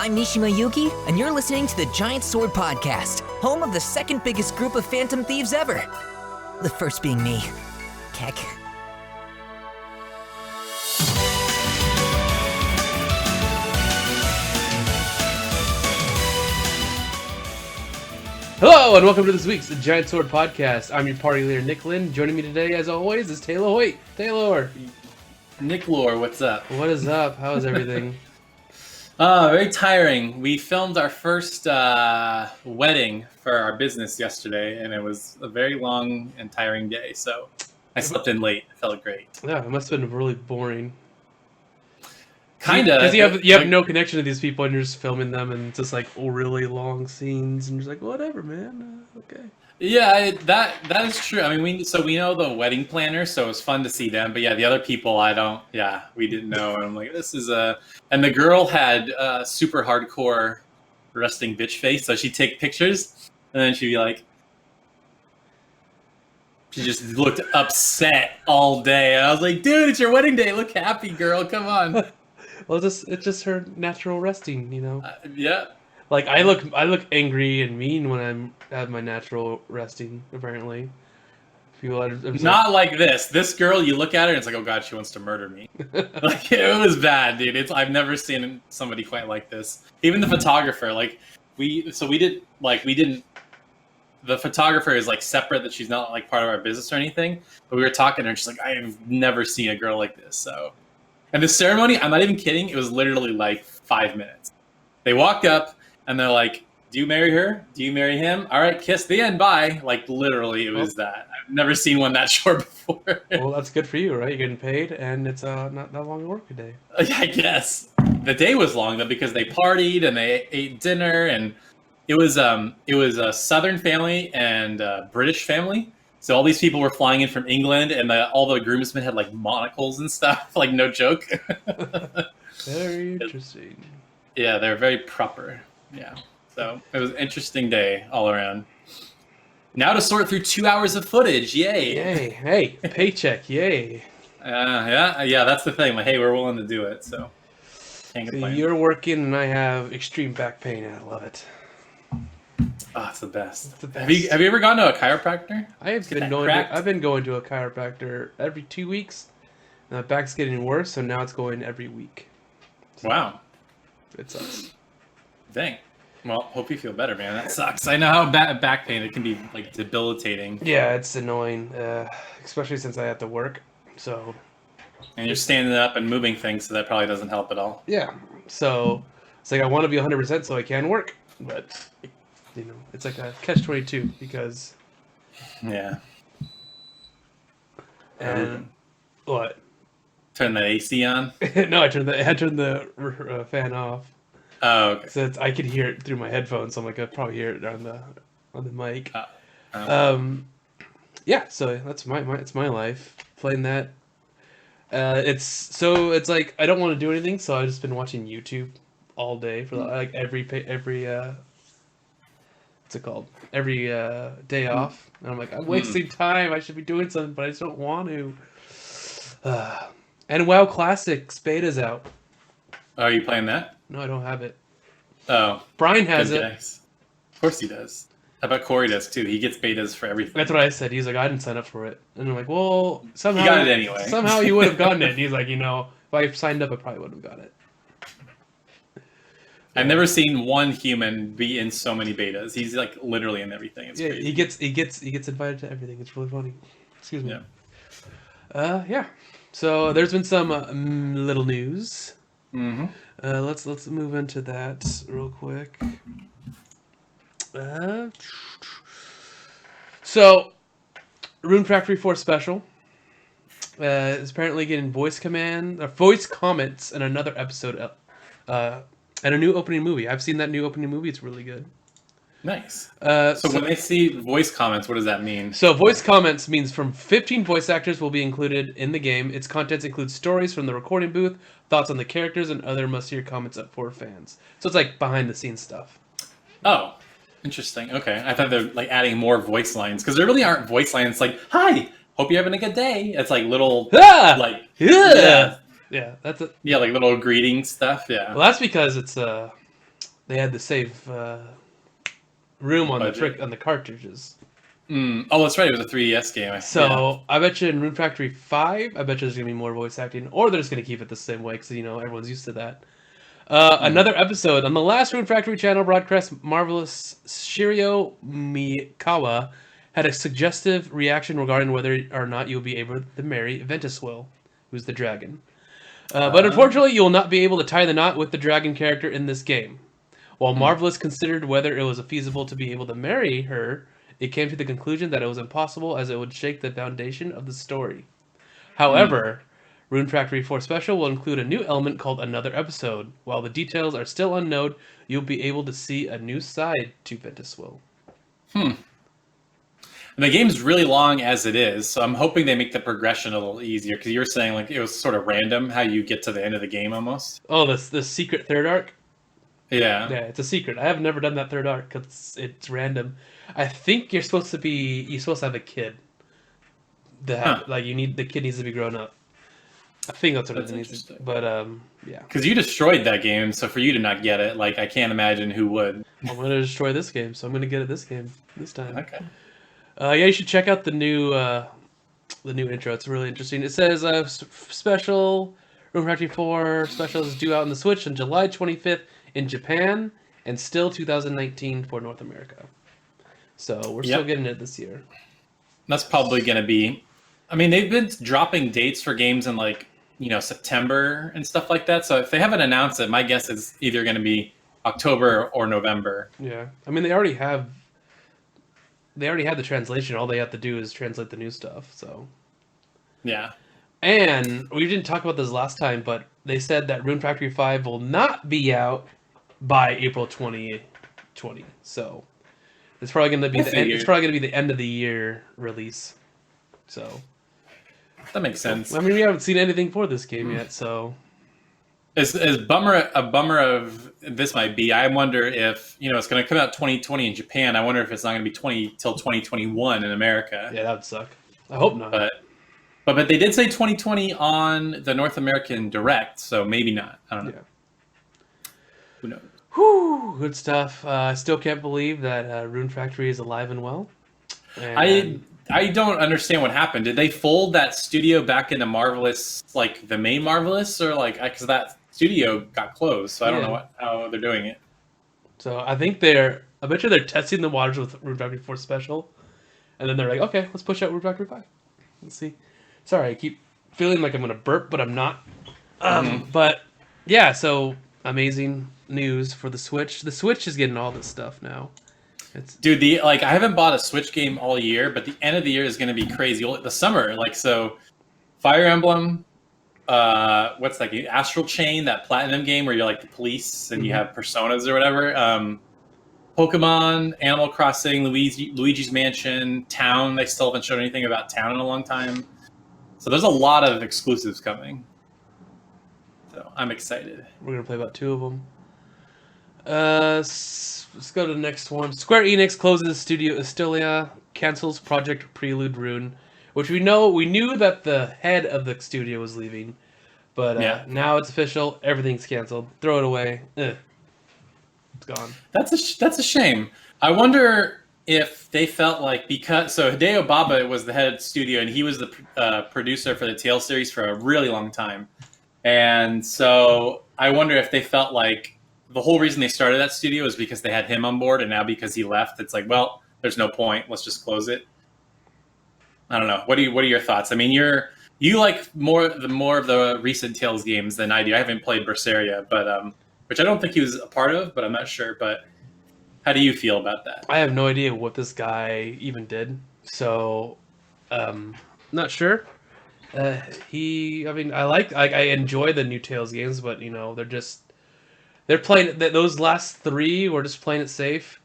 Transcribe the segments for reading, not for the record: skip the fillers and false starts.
I'm Mishima Yuki, and you're listening to the Giant Sword Podcast, home of the second biggest group of Phantom Thieves ever. The first being me. Keck. Hello, and welcome to this week's Giant Sword Podcast. I'm your party leader, Nick Lynn. Joining me today, as always, is Taylor Hoyt. Taylor! Nick Lore, what's up? What is up? How is everything? Very tiring. We filmed our first wedding for our business yesterday, and it was a very long and tiring day, so I slept in late. It felt great. Yeah, it must have been really boring. Kinda. Because you have no connection to these people, and you're just filming them, and it's just like really long scenes, and you're just like, whatever, man. Okay. Yeah, that is true. I mean, we know the wedding planner, so it was fun to see them. But yeah, the other people, we didn't know. And I'm like, this is and the girl had super hardcore resting bitch face, so she'd take pictures, and then she'd be like, she just looked upset all day. And I was like, dude, it's your wedding day. Look happy, girl. Come on. Well, it's just her natural resting, you know? Yeah. Like, I look angry and mean when I have my natural resting, apparently. Not like this. This girl, you look at her and it's like, oh god, she wants to murder me. Like, it was bad, dude. I've never seen somebody quite like this. Even the photographer, the photographer is like separate, that she's not like part of our business or anything. But we were talking to her and she's like, I have never seen a girl like this. So, and the ceremony, I'm not even kidding, it was literally like 5 minutes. They walked up and they're like, do you marry her? Do you marry him? All right, kiss, the end, bye. Like, literally, it was that. I've never seen one that short before. Well, that's good for you, right? You're getting paid, and it's not that long a work a day. I guess. The day was long, though, because they partied, and they ate dinner, and it was a Southern family and a British family. So all these people were flying in from England, and all the groomsmen had, like, monocles and stuff. Like, no joke. Very interesting. Yeah, they're very proper. Yeah. So it was an interesting day all around. Now to sort through 2 hours of footage. Yay. Yay. Hey, paycheck. Yay. Yeah, that's the thing. Like, hey, we're willing to do it. So can't complain. So you're working and I have extreme back pain. I love it. Oh, it's the best. It's the best. Have you ever gone to a chiropractor? I've been going to a chiropractor every 2 weeks. My back's getting worse, so now it's going every week. So wow. It sucks. Dang. Well, hope you feel better, man. That sucks. I know how back pain, it can be like debilitating. Yeah, it's annoying, especially since I have to work. So. And you're standing up and moving things, so that probably doesn't help at all. Yeah. So it's like I want to be 100% so I can work, but it's like a catch-22 because. Yeah. And what? Turn the AC on? No, I turned the fan off. Oh, okay. So I could hear it through my headphones. So I'm like, I'd probably hear it on the mic. Yeah. So that's my life playing that. It's like I don't want to do anything, so I've just been watching YouTube all day for like every what's it called? Every day off, and I'm like, I'm wasting time. I should be doing something, but I just don't want to. And WoW Classics beta's out. Oh, are you playing that? No, I don't have it. Oh. Brian has it. Guys. Of course he does. How about Corey does too? He gets betas for everything. That's what I said. He's like, I didn't sign up for it. And I'm like, well, somehow... You got it anyway. Somehow you would have gotten it. And he's like, if I signed up, I probably would have got it. I've never seen one human be in so many betas. He's like literally in everything. It's crazy. he gets invited to everything. It's really funny. Excuse me. Yeah. Yeah. So there's been some little news. Mm-hmm. Let's move into that real quick. So Rune Factory 4 Special is apparently getting voice comments in another episode, and a new opening movie. I've seen that new opening movie. It's really good. Nice. So when they see voice comments, what does that mean? So voice comments means from 15 voice actors will be included in the game. Its contents include stories from the recording booth, thoughts on the characters, and other must-hear comments for fans. So it's like behind-the-scenes stuff. Oh, interesting. Okay. I thought they're like adding more voice lines, because there really aren't voice lines like, hi, hope you're having a good day. It's like little, Yeah, that's it. Yeah, like little greeting stuff, yeah. Well, that's because it's they had to save room on Budget. on the cartridges. Oh, that's right. It was a 3DS game. So I bet you in Rune Factory 5, I bet you there's gonna be more voice acting, or they're just gonna keep it the same way because everyone's used to that. Another episode on the last Rune Factory channel broadcast, Marvelous Shirio Mikawa had a suggestive reaction regarding whether or not you'll be able to marry Ventuswil, who's the dragon. But unfortunately, you will not be able to tie the knot with the dragon character in this game. While Marvelous considered whether it was feasible to be able to marry her, it came to the conclusion that it was impossible as it would shake the foundation of the story. However, Rune Factory 4 Special will include a new element called Another Episode. While the details are still unknown, you'll be able to see a new side to Ventuswil. The game's really long as it is, so I'm hoping they make the progression a little easier. Because you were saying like it was sort of random how you get to the end of the game almost. Oh, the secret third arc? Yeah. Yeah, it's a secret. I have never done that third arc because it's random. I think you're supposed to have a kid. Like the kid needs to be grown up. I think that's what it needs to. But yeah. Because you destroyed that game, so for you to not get it, like I can't imagine who would. I'm gonna destroy this game, so I'm gonna get it this time. Okay. Yeah, you should check out the new intro. It's really interesting. It says special Rune Factory 4 special is due out on the Switch on July 25th in Japan and still 2019 for North America. So we're still getting it this year. That's probably going to be. I mean, they've been dropping dates for games in September and stuff like that. So if they haven't announced it, my guess is either going to be October or November. Yeah, I mean they already have the translation. All they have to do is translate the new stuff. So yeah. And we didn't talk about this last time, but they said that Rune Factory 5 will not be out by April 2020. So it's probably going to be it's probably going to be the end of the year release. So that makes sense. I mean, we haven't seen anything for this game yet, so as a bummer of this might be, I wonder if it's going to come out 2020 in Japan. I wonder if it's not going to be till 2021 in America. Yeah, that would suck. I hope not. But they did say 2020 on the North American Direct, so maybe not. I don't know. Yeah. Who knows? Whew, good stuff. I still can't believe that Rune Factory is alive and well. And I don't understand what happened. Did they fold that studio back into Marvelous, like the main Marvelous, or because that studio got closed? So I don't know how they're doing it. So I think I bet you they're testing the waters with Rune Factory 4 Special, and then they're like, okay, let's push out Rune Factory 5. Let's see. Sorry, I keep feeling like I'm gonna burp, but I'm not. But yeah, so amazing news for the Switch. The Switch is getting all this stuff now. Dude, I haven't bought a Switch game all year, but the end of the year is going to be crazy. The summer, Fire Emblem, what's that game? Astral Chain, that Platinum game where you're like the police and you have personas or whatever. Pokemon, Animal Crossing, Luigi's Mansion, Town. They still haven't shown anything about Town in a long time. So there's a lot of exclusives coming. So I'm excited. We're going to play about 2 of them. Let's go to the next one. Square Enix closes Studio Astelia, cancels Project Prelude Rune, which we knew that the head of the studio was leaving, but now it's official. Everything's canceled. Throw it away. It's gone. That's a shame. I wonder if they felt like Hideo Baba was the head of the studio and he was the producer for the Tales series for a really long time, and so I wonder if they felt like the whole reason they started that studio is because they had him on board, and now because he left, it's like, well, there's no point. Let's just close it. I don't know. What are your thoughts? I mean, you like more of the recent Tales games than I do. I haven't played Berseria, but which I don't think he was a part of, but I'm not sure. But how do you feel about that? I have no idea what this guy even did, so not sure. I enjoy the new Tales games, but they're playing those last 3 were just playing it safe.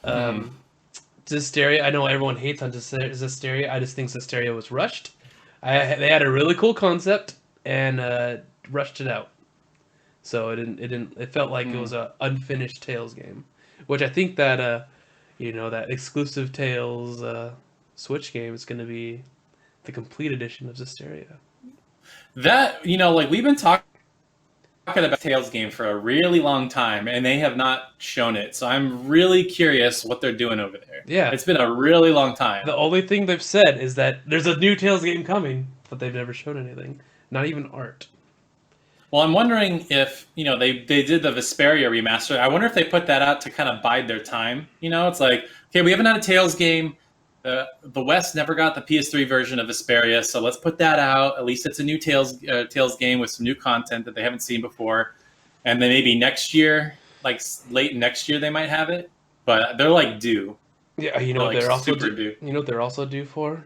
Zestiria, I know everyone hates on Zestiria. I just think Zestiria was rushed. They had a really cool concept and rushed it out. So it felt like it was an unfinished Tales game, which I think that that exclusive Tales Switch game is going to be the complete edition of Zestiria. That we've been talking talking about Tales game for a really long time, and they have not shown it. So I'm really curious what they're doing over there. Yeah. It's been a really long time. The only thing they've said is that there's a new Tales game coming, but they've never shown anything. Not even art. Well, I'm wondering if, they did the Vesperia remaster. I wonder if they put that out to kind of bide their time. It's like, okay, we haven't had a Tales game. The West never got the PS3 version of Vesperia, so let's put that out. At least it's a new Tales game with some new content that they haven't seen before. And then maybe next year, like late next year, they might have it. But they're like due. Yeah, you know what they're also due. You know what they're also due for?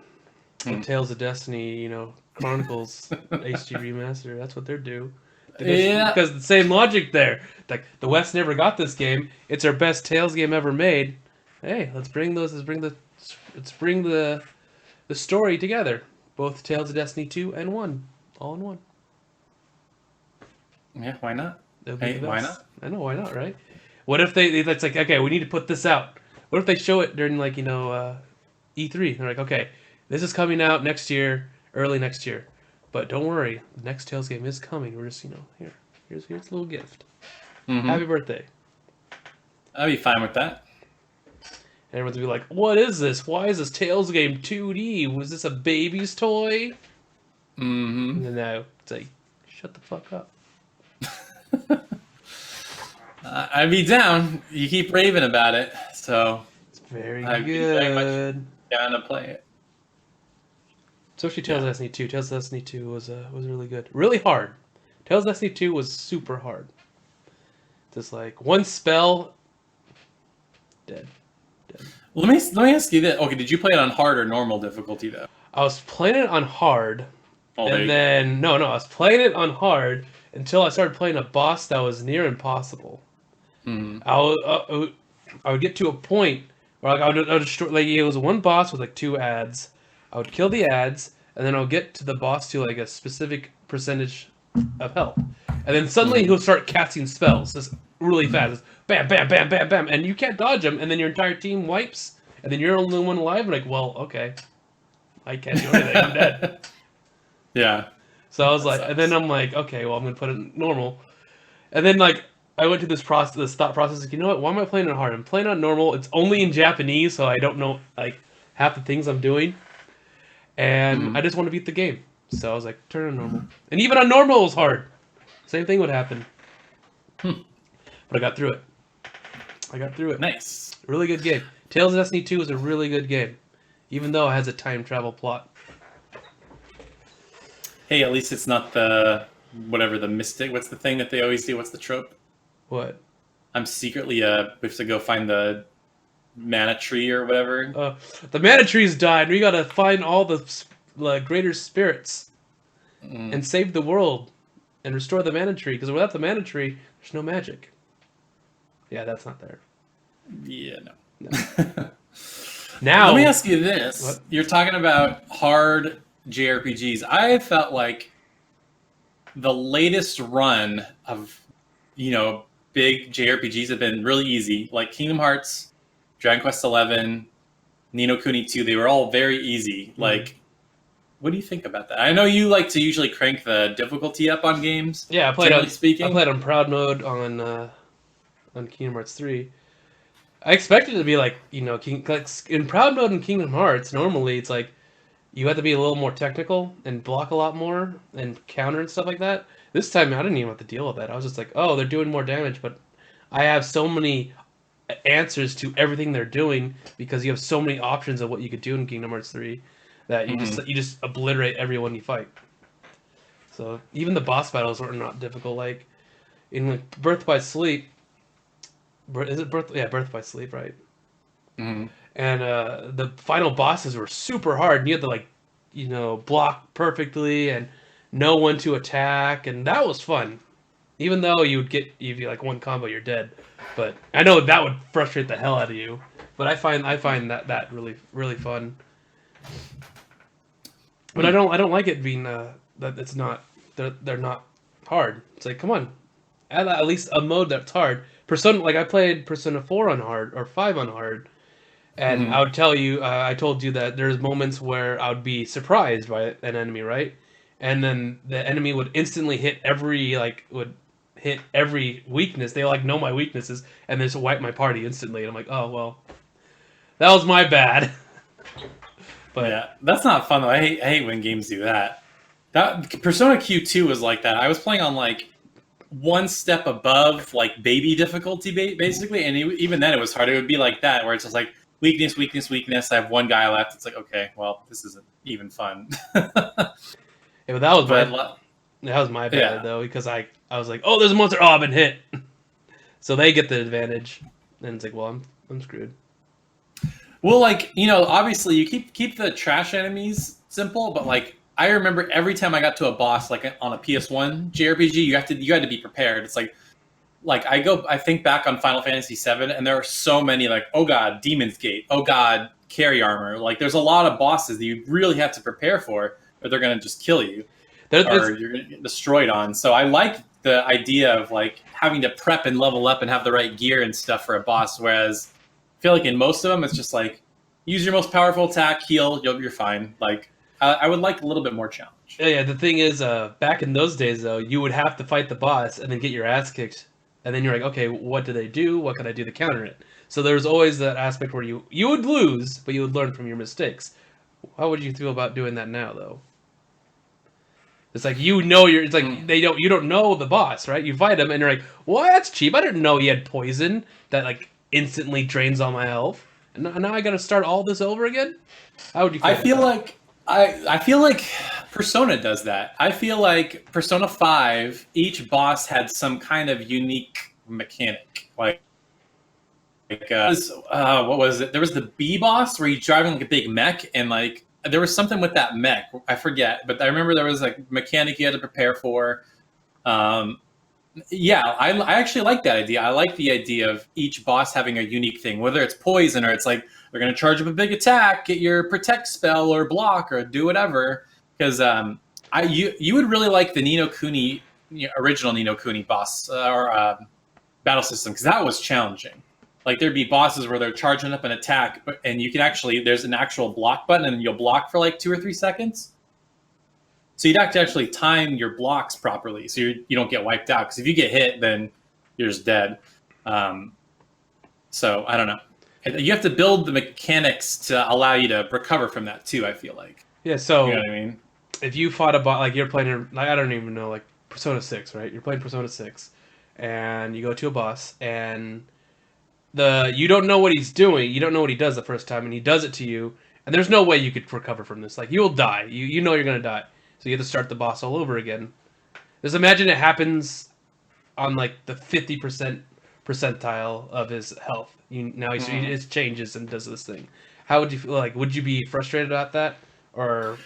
The Tales of Destiny, Chronicles HD remaster. That's what they're due. Yeah, because the same logic there. Like the West never got this game. It's our best Tales game ever made. Hey, let's bring the story together. Both Tales of Destiny 2 and 1, all in one. Yeah, why not? Hey, why not? I know, why not, right? What if that's like, okay, we need to put this out. What if they show it during like E3? They're like, okay, this is coming out next year, early next year. But don't worry, the next Tales game is coming. We're just, here's a little gift. Mm-hmm. Happy birthday. I'd be fine with that. And everyone's gonna be like, what is this? Why is this Tales game 2D? Was this a baby's toy? Mm-hmm. No, it's like, shut the fuck up. I'd be down. You keep raving about it, so it's very I'd good. Be very much down to play it. Especially Tales of Destiny 2. Tales of Destiny 2 was really good. Really hard. Tales of Destiny 2 was super hard. Just like one spell, dead. Let me ask you this. Okay, did you play it on hard or normal difficulty though? I was playing it on hard, I was playing it on hard until I started playing a boss that was near impossible. Mm-hmm. I would get to a point where I would destroy, like it was one boss with like 2 ads. I would kill the ads, and then I'll get to the boss to like a specific percentage of health, and then suddenly he'll start casting spells just really fast. Just bam, bam, bam, bam, bam, and you can't dodge them, and then your entire team wipes, and then you're the only one alive. I'm like, well, okay, I can't do anything. I'm dead. Yeah. So I was like, and then I'm like, okay, well, I'm gonna put it normal, and then like I went to this thought process. Like, you know what? Why am I playing on hard? I'm playing on normal. It's only in Japanese, so I don't know like half the things I'm doing, and I just want to beat the game. So I was like, turn on normal, and even on normal it was hard. Same thing would happen. But I got through it. Nice. Really good game. Tales of Destiny 2 is a really good game, even though it has a time travel plot. Hey, at least it's not the mystic. What's the thing that they always do? What's the trope? What? I'm secretly we have to go find the mana tree or whatever. The mana tree's died. We gotta find all the greater spirits and save the world and restore the mana tree. Because without the mana tree, there's no magic. Yeah, that's not there. Yeah, no. Now, let me ask you this: what? You're talking about hard JRPGs. I felt like the latest run of big JRPGs have been really easy, like Kingdom Hearts, Dragon Quest XI, Ni no Kuni 2. They were all very easy. Like, what do you think about that? I know you like to usually crank the difficulty up on games. Yeah, I played speaking. I played on Proud Mode on Kingdom Hearts 3. I expected it to be like in Proud Mode in Kingdom Hearts. Normally, it's like you have to be a little more technical and block a lot more and counter and stuff like that. This time, I didn't even have to deal with that. I was just like, oh, they're doing more damage, but I have so many answers to everything they're doing because you have so many options of what you could do in Kingdom Hearts 3 that you just obliterate everyone you fight. So even the boss battles are not difficult. Like in Birth by Sleep, is it Birth? Yeah, Birth by Sleep, right? Mm-hmm. And the final bosses were super hard. And you had to block perfectly and know when to attack, and that was fun. Even though you'd be like one combo, you're dead. But I know that would frustrate the hell out of you. But I find that really really fun. But I don't like it being that it's not they're not hard. It's like, come on, add at least a mode that's hard. Persona, like I played Persona 4 on hard or 5 on hard. And I would tell you, I told you that there's moments where I would be surprised by an enemy, right? And then the enemy would instantly hit hit every weakness. They like know my weaknesses and they just wipe my party instantly. And I'm like, oh well, that was my bad. But yeah, that's not fun though. I hate when games do that. That Persona Q2 was like that. I was playing on like one step above like baby difficulty basically, and even then it was hard. It would be like that where it's just like weakness, weakness, weakness. I have one guy left. It's like, okay, well, this isn't even fun. yeah, but that was But my bad yeah. though, because I was like, oh, there's a monster. Oh, I've been hit. So they get the advantage, and it's like, well, I'm screwed. Well, like, you know, obviously you keep the trash enemies simple, but like I remember every time I got to a boss, like on a PS1 JRPG, you had to be prepared. It's like I think back on Final Fantasy VII, and there are so many like, oh god, Demon's Gate, oh god, carry armor. Like there's a lot of bosses that you really have to prepare for, or they're gonna just kill you, or you're gonna get destroyed on. So I like the idea of like having to prep and level up and have the right gear and stuff for a boss, whereas I feel like in most of them it's just like use your most powerful attack, heal, you're fine. Like I would like a little bit more challenge. Yeah, the thing is, back in those days though, you would have to fight the boss and then get your ass kicked, and then you're like, okay, what do they do? What can I do to counter it? So there's always that aspect where you would lose, but you would learn from your mistakes. How would you feel about doing that now though? It's like it's like you don't know the boss, right? You fight him and you're like, well, that's cheap. I didn't know he had poison that like instantly drains all my health. And now I gotta start all this over again? How would you feel? I feel like Persona does that. I feel like Persona 5, each boss had some kind of unique mechanic. What was it? There was the B boss where you're driving like a big mech, and like there was something with that mech. I forget, but I remember there was like mechanic you had to prepare for. Yeah, I actually like that idea. I like the idea of each boss having a unique thing, whether it's poison or it's like they're going to charge up a big attack, get your protect spell or block or do whatever. Because you would really like the Ni no Kuni, original Ni no Kuni boss or battle system, because that was challenging. Like there'd be bosses where they're charging up an attack, and you can actually, there's an actual block button, and you'll block for like 2 or 3 seconds. So you'd have to actually time your blocks properly so you don't get wiped out. Because if you get hit, then you're just dead. So I don't know. You have to build the mechanics to allow you to recover from that too, I feel like. Yeah, so you know what I mean? If you fought a boss, like you're playing, like I don't even know, like Persona 6, right? You're playing Persona 6, and you go to a boss, and you don't know what he's doing. You don't know what he does the first time, and he does it to you, and there's no way you could recover from this. Like, you'll die. You know you're going to die. So you have to start the boss all over again. Just imagine it happens on like the 50% percentile of his health. He changes and does this thing. How would you feel? Like, would you be frustrated about that, or?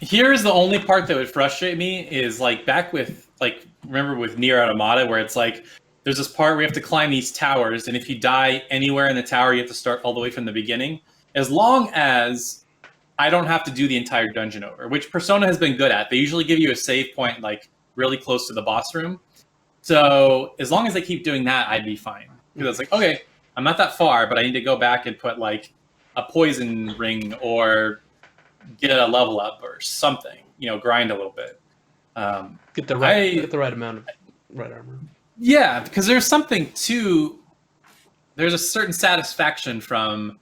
Here's the only part that would frustrate me is like back with like, remember with Nier Automata, where it's like there's this part where you have to climb these towers, and if you die anywhere in the tower, you have to start all the way from the beginning. As long as I don't have to do the entire dungeon over, which Persona has been good at. They usually give you a save point like really close to the boss room. So as long as they keep doing that, I'd be fine. Because it's like, okay, I'm not that far, but I need to go back and put like a poison ring or get a level up or something. Grind a little bit. Get the right amount of right armor. Yeah, because there's a certain satisfaction from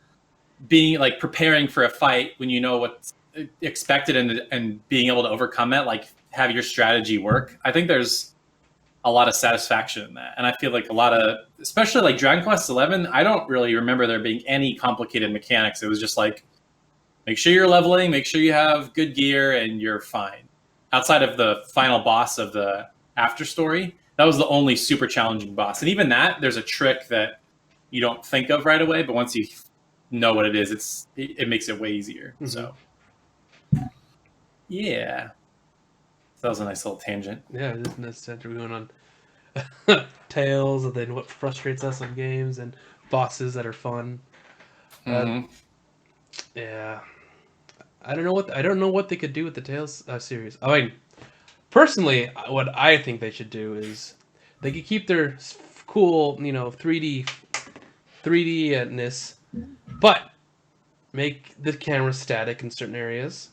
being like preparing for a fight when you know what's expected and being able to overcome it, like have your strategy work. I think there's a lot of satisfaction in that, and I feel like a lot of, especially like Dragon Quest XI, I don't really remember there being any complicated mechanics. It was just like, make sure you're leveling, make sure you have good gear, and you're fine. Outside of the final boss of the after story, that was the only super challenging boss, and even that, there's a trick that you don't think of right away, but once you know what it is, it makes it way easier. Mm-hmm. So yeah, that was a nice little tangent. Yeah, it is a nice tangent. We're going on tales, and then what frustrates us in games, and bosses that are fun. Mm-hmm. Yeah, I don't know what they could do with the Tales series. I mean, personally, what I think they should do is they could keep their cool, 3D-ness, but make the camera static in certain areas,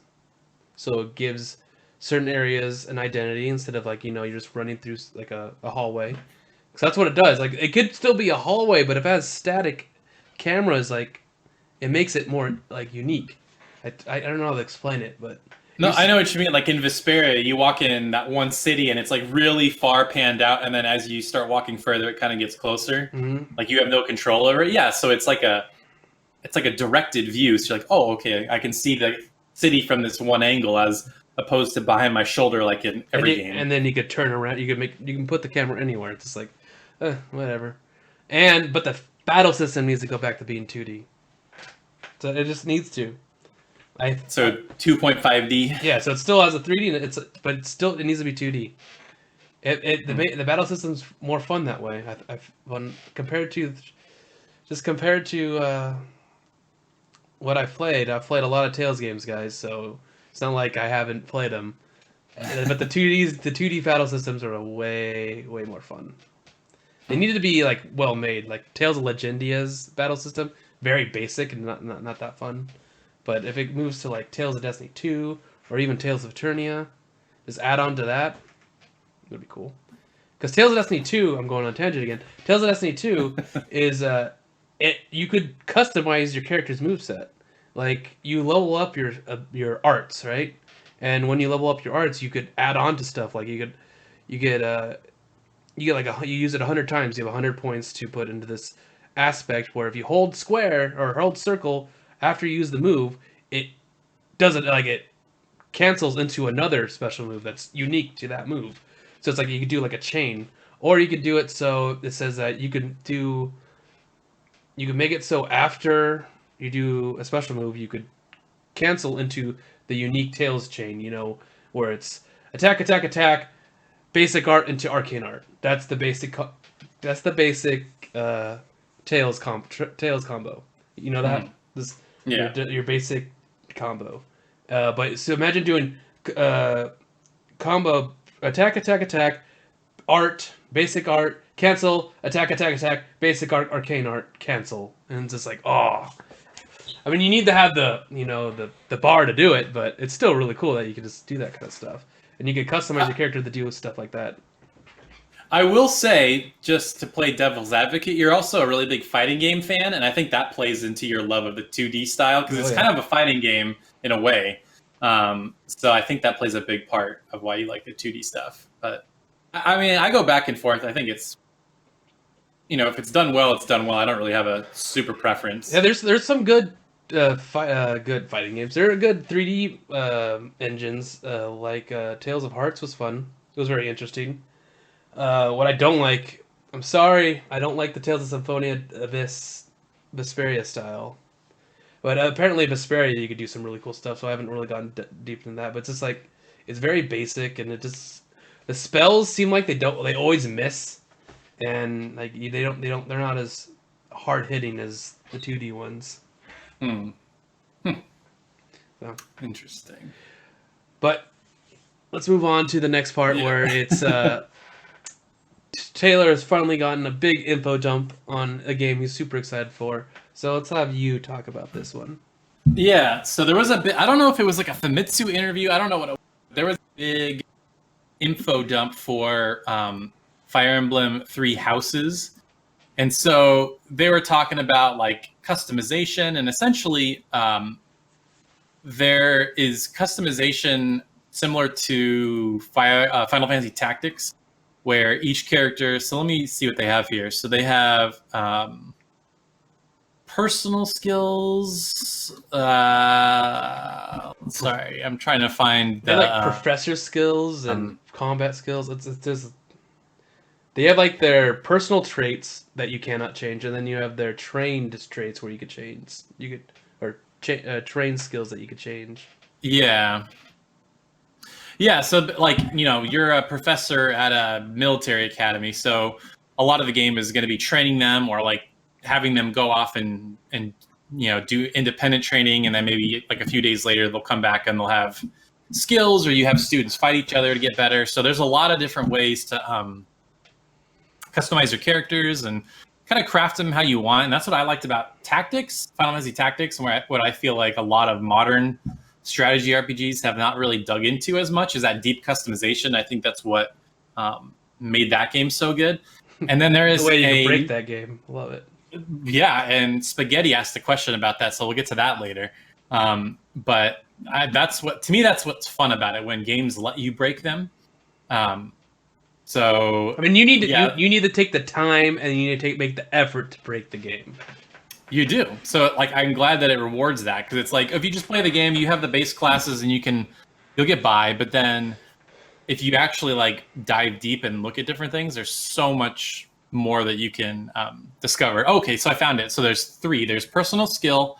so it gives certain areas an identity instead of like you're just running through like a hallway. So that's what it does. Like it could still be a hallway, but if it has static cameras, like it makes it more like unique. I don't know how to explain it, but No, I know what you mean. Like in Vesperia, you walk in that one city and it's like really far panned out, and then as you start walking further, it kind of gets closer. Mm-hmm. Like you have no control over it. Yeah, so it's like a directed view. So you're like, oh, okay, I can see the city from this one angle as opposed to behind my shoulder, like in every game. And then you could turn around. You can put the camera anywhere. It's just like, whatever. But the battle system needs to go back to being 2D. So it just needs to. So 2.5D. Yeah, so it still has a 3D, but it needs to be 2D. The battle system's more fun that way. Compared to what I've played a lot of Tales games, guys. So it's not like I haven't played them. But the 2D battle systems are way more fun. They needed to be like well made. Like Tales of Legendia's battle system, very basic and not that fun. But if it moves to like Tales of Destiny 2 or even Tales of Eternia, just add on to that, it would be cool. Because Tales of Destiny 2, I'm going on a tangent again. Tales of Destiny 2 is you could customize your character's moveset. Like you level up your arts, right? And when you level up your arts, you could add on to stuff. Like you use it 100 times. You have 100 points to put into this aspect where if you hold square or hold circle after you use the move, it doesn't it cancels into another special move that's unique to that move. So it's like you could do like a chain, or you could do it so it says that you can make it so after you do a special move, you could cancel into the unique Tales chain. Where it's attack, basic art into arcane art. That's the basic. Tales combo. You know that? Your basic combo. But so imagine doing combo attack, art, basic art, cancel, attack, basic art, arcane art, cancel. And it's just like, oh. I mean, you need to have the bar to do it, but it's still really cool that you can just do that kind of stuff. And you can customize your character to deal with stuff like that. I will say, just to play devil's advocate, you're also a really big fighting game fan, and I think that plays into your love of the 2D style, because it's kind of a fighting game in a way. So I think that plays a big part of why you like the 2D stuff. But, I mean, I go back and forth. I think it's, if it's done well, it's done well. I don't really have a super preference. Yeah, there's some good good fighting games. There are good 3D engines, like Tales of Hearts was fun. It was very interesting. What I don't like, I'm sorry, I don't like the Tales of Symphonia Vesperia style. But apparently Vesperia you could do some really cool stuff, so I haven't really gotten deep in that. But it's just like, it's very basic, and the spells seem like they always miss, and like they're not as hard hitting as the 2D ones. So. Interesting. But let's move on to the next part where it's Taylor has finally gotten a big info dump on a game he's super excited for. So let's have you talk about this one. Yeah, so there was a bit, I don't know if it was like a Famitsu interview, I don't know what it was. There was a big info dump for Fire Emblem 3 Houses. And so they were talking about like customization, and essentially there is customization similar to Final Fantasy Tactics, where each character, so let me see what they have here. So they have personal skills. Sorry, I'm trying to find They like professor skills and combat skills. They have like their personal traits that you cannot change, and then you have their trained traits where you could change. Trained skills that you could change. Yeah. Yeah, so like, you're a professor at a military academy, so a lot of the game is going to be training them or like having them go off and do independent training, and then maybe like a few days later they'll come back and they'll have skills, or you have students fight each other to get better. So there's a lot of different ways to customize your characters and kind of craft them how you want. And that's what I liked about Tactics, Final Fantasy Tactics, and what I feel like a lot of modern strategy RPGs have not really dug into as much, is that deep customization. I think that's what made that game so good. And then there is the way you can break that game. Love it. Yeah, and Spaghetti asked a question about that, so we'll get to that later. But that's what's fun about it, when games let you break them. So I mean, you need to you need to take the time and you need to make the effort to break the game. You do. So like, I'm glad that it rewards that, because it's like, if you just play the game, you have the base classes and you'll get by. But then if you actually like dive deep and look at different things, there's so much more that you can discover. Okay, so I found it. So there's 3. There's personal skill,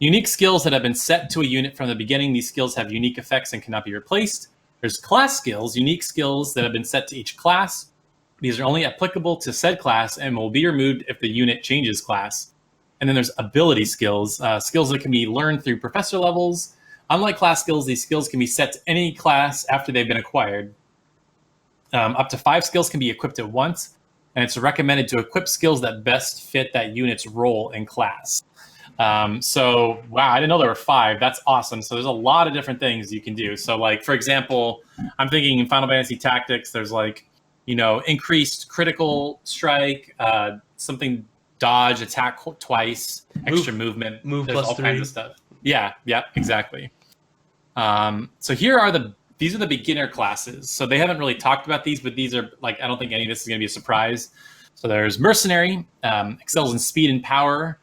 unique skills that have been set to a unit from the beginning. These skills have unique effects and cannot be replaced. There's class skills, unique skills that have been set to each class. These are only applicable to said class and will be removed if the unit changes class. And then there's ability skills, skills that can be learned through professor levels. Unlike class skills, these skills can be set to any class after they've been acquired. Up to 5 skills can be equipped at once, and it's recommended to equip skills that best fit that unit's role in class. So, wow, I didn't know there were 5. That's awesome. So there's a lot of different things you can do. So, like, for example, I'm thinking in Final Fantasy Tactics, there's like, increased critical strike, something dodge, attack twice, extra movement. Move there's plus all 3. kinds of stuff. Yeah, exactly. So these are the beginner classes. So they haven't really talked about these, but these are like, I don't think any of this is going to be a surprise. So there's Mercenary, excels in speed and power.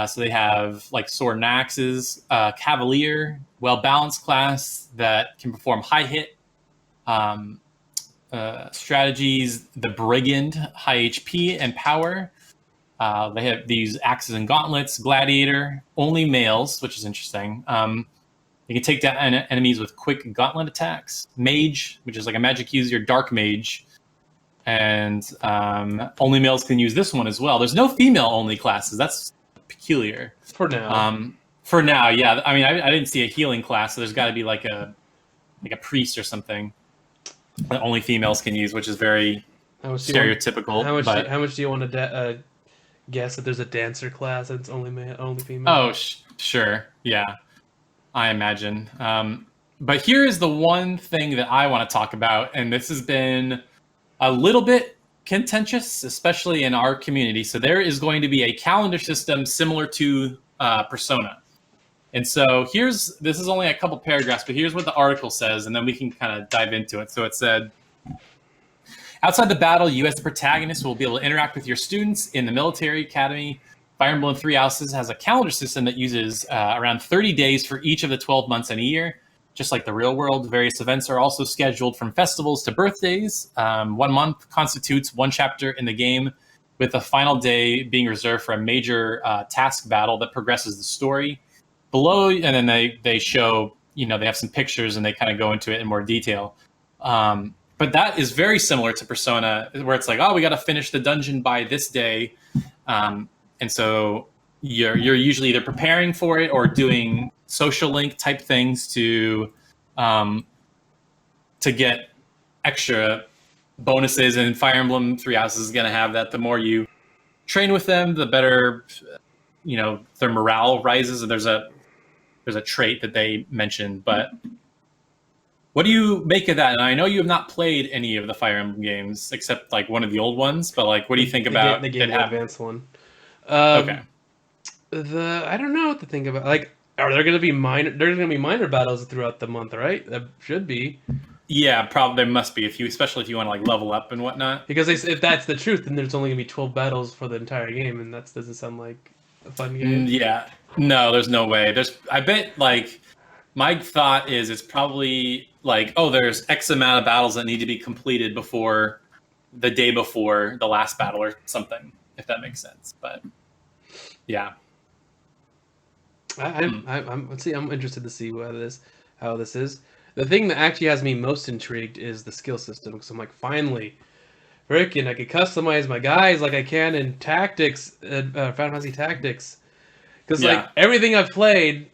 So they have like sword and axes, Cavalier, well-balanced class that can perform high hit strategies. The Brigand, high HP and power. They have these axes and gauntlets. Gladiator, only males, which is interesting. You can take down enemies with quick gauntlet attacks. Mage, which is like a magic user, dark mage. And only males can use this one as well. There's no female-only classes. That's peculiar. For now. For now, yeah. I mean, I didn't see a healing class, so there's got to be like a priest or something that only females can use, which is very stereotypical. How much do you want to guess that there's a dancer class that's only female? Oh, sure. Yeah, I imagine. But here is the one thing that I want to talk about, and this has been a little bit contentious, especially in our community. So there is going to be a calendar system similar to Persona. And so this is only a couple paragraphs, but here's what the article says, and then we can kind of dive into it. So it said, outside the battle, you as the protagonist will be able to interact with your students in the military academy. Fire Emblem Three Houses has a calendar system that uses around 30 days for each of the 12 months in a year. Just like the real world, various events are also scheduled from festivals to birthdays. 1 month constitutes 1 chapter in the game, with the final day being reserved for a major task battle that progresses the story. Below, and then they show, they have some pictures and they kind of go into it in more detail. But that is very similar to Persona, where it's like, oh, we got to finish the dungeon by this day. And so you're usually either preparing for it or doing social link type things to get extra bonuses. And Fire Emblem Three Houses is going to have that. The more you train with them, the better, their morale rises. And there's a trait that they mentioned. But what do you make of that? And I know you have not played any of the Fire Emblem games except like one of the old ones. But like, what do you think about the Game Boy Advance one? Okay. I don't know what to think about. Like, are there going to be minor? There's going to be minor battles throughout the month, right? That should be. Yeah, probably there must be. Especially if you want to like level up and whatnot. Because if that's the truth, then there's only going to be 12 battles for the entire game, and that doesn't sound like a fun game. Yeah, no, there's no way. I bet like my thought is it's probably like, oh, there's X amount of battles that need to be completed before the day before the last battle or something, if that makes sense. But yeah. I'm interested to see how this is. The thing that actually has me most intrigued is the skill system, because I'm like, finally, frickin', I could customize my guys like I can in Tactics, Final Fantasy Tactics. Because like everything I've played,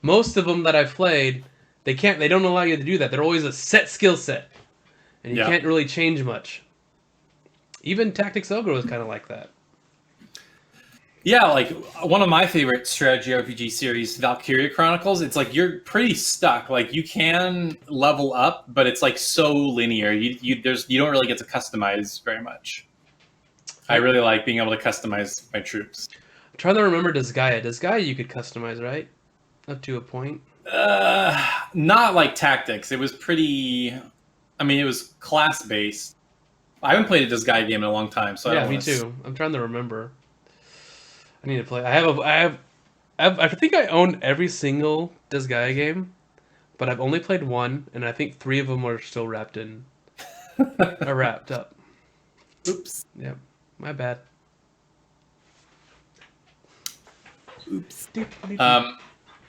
most of them that I've played, they don't allow you to do that. They're always a set skill set, and you can't really change much. Even Tactics Ogre was kind of like that. Yeah, like one of my favorite strategy RPG series, Valkyria Chronicles. It's like you're pretty stuck. Like you can level up, but it's like so linear. You don't really get to customize very much. I really like being able to customize my troops. I'm trying to remember Disgaea. Disgaea you could customize, right? Up to a point. Not like tactics. It was pretty. I mean, it was class based. I haven't played a Disgaea game in a long time, so I Yeah, don't me wanna too. I'm trying to remember. I need to play. I think I own every single Disgaea game, but I've only played one, and I think 3 of them are still wrapped up. Oops. Yep, my bad. Oops.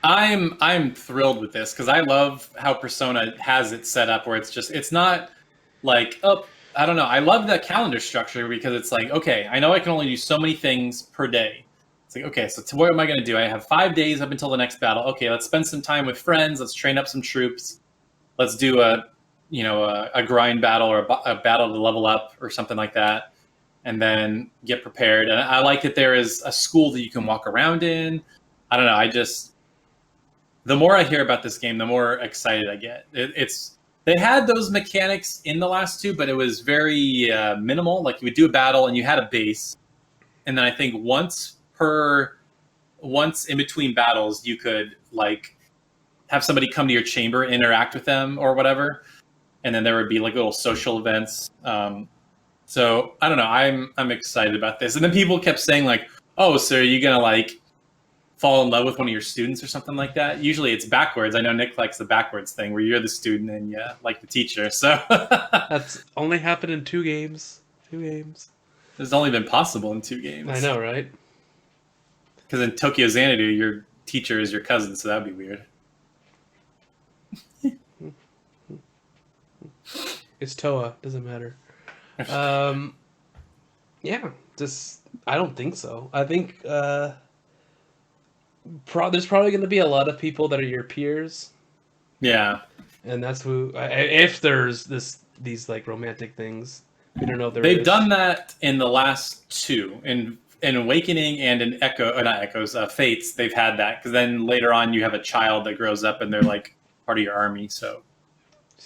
I'm thrilled with this because I love how Persona has it set up where it's not like, oh, I don't know. I love the calendar structure because it's like, okay, I know I can only do so many things per day. It's like, okay, so what am I going to do? I have 5 days up until the next battle. Okay, let's spend some time with friends. Let's train up some troops. Let's do a grind battle or a battle to level up or something like that, and then get prepared. And I like that there is a school that you can walk around in. I don't know. The more I hear about this game, the more excited I get. They had those mechanics in the last 2, but it was very minimal. Like you would do a battle and you had a base, and then I think once in between battles, you could like have somebody come to your chamber, interact with them or whatever, and then there would be like little social events. So I don't know. I'm excited about this. And then people kept saying like, "Oh, so are you gonna like fall in love with one of your students or something like that?" Usually it's backwards. I know Nick likes the backwards thing where you're the student and you like the teacher. So That's only happened in 2 games. 2 games. it's only been possible in 2 games. I know, right? Because in Tokyo Xanadu, your teacher is your cousin, so that'd be weird. It's Toa. Doesn't matter. Yeah. Just I don't think so. I think there's probably going to be a lot of people that are your peers, Yeah. and that's who. If there's these like romantic things, we don't know if there They've is. done that in the last 2. In Awakening and in not Echoes, Fates, they've had that. Because then later on, you have a child that grows up and they're like part of your army. So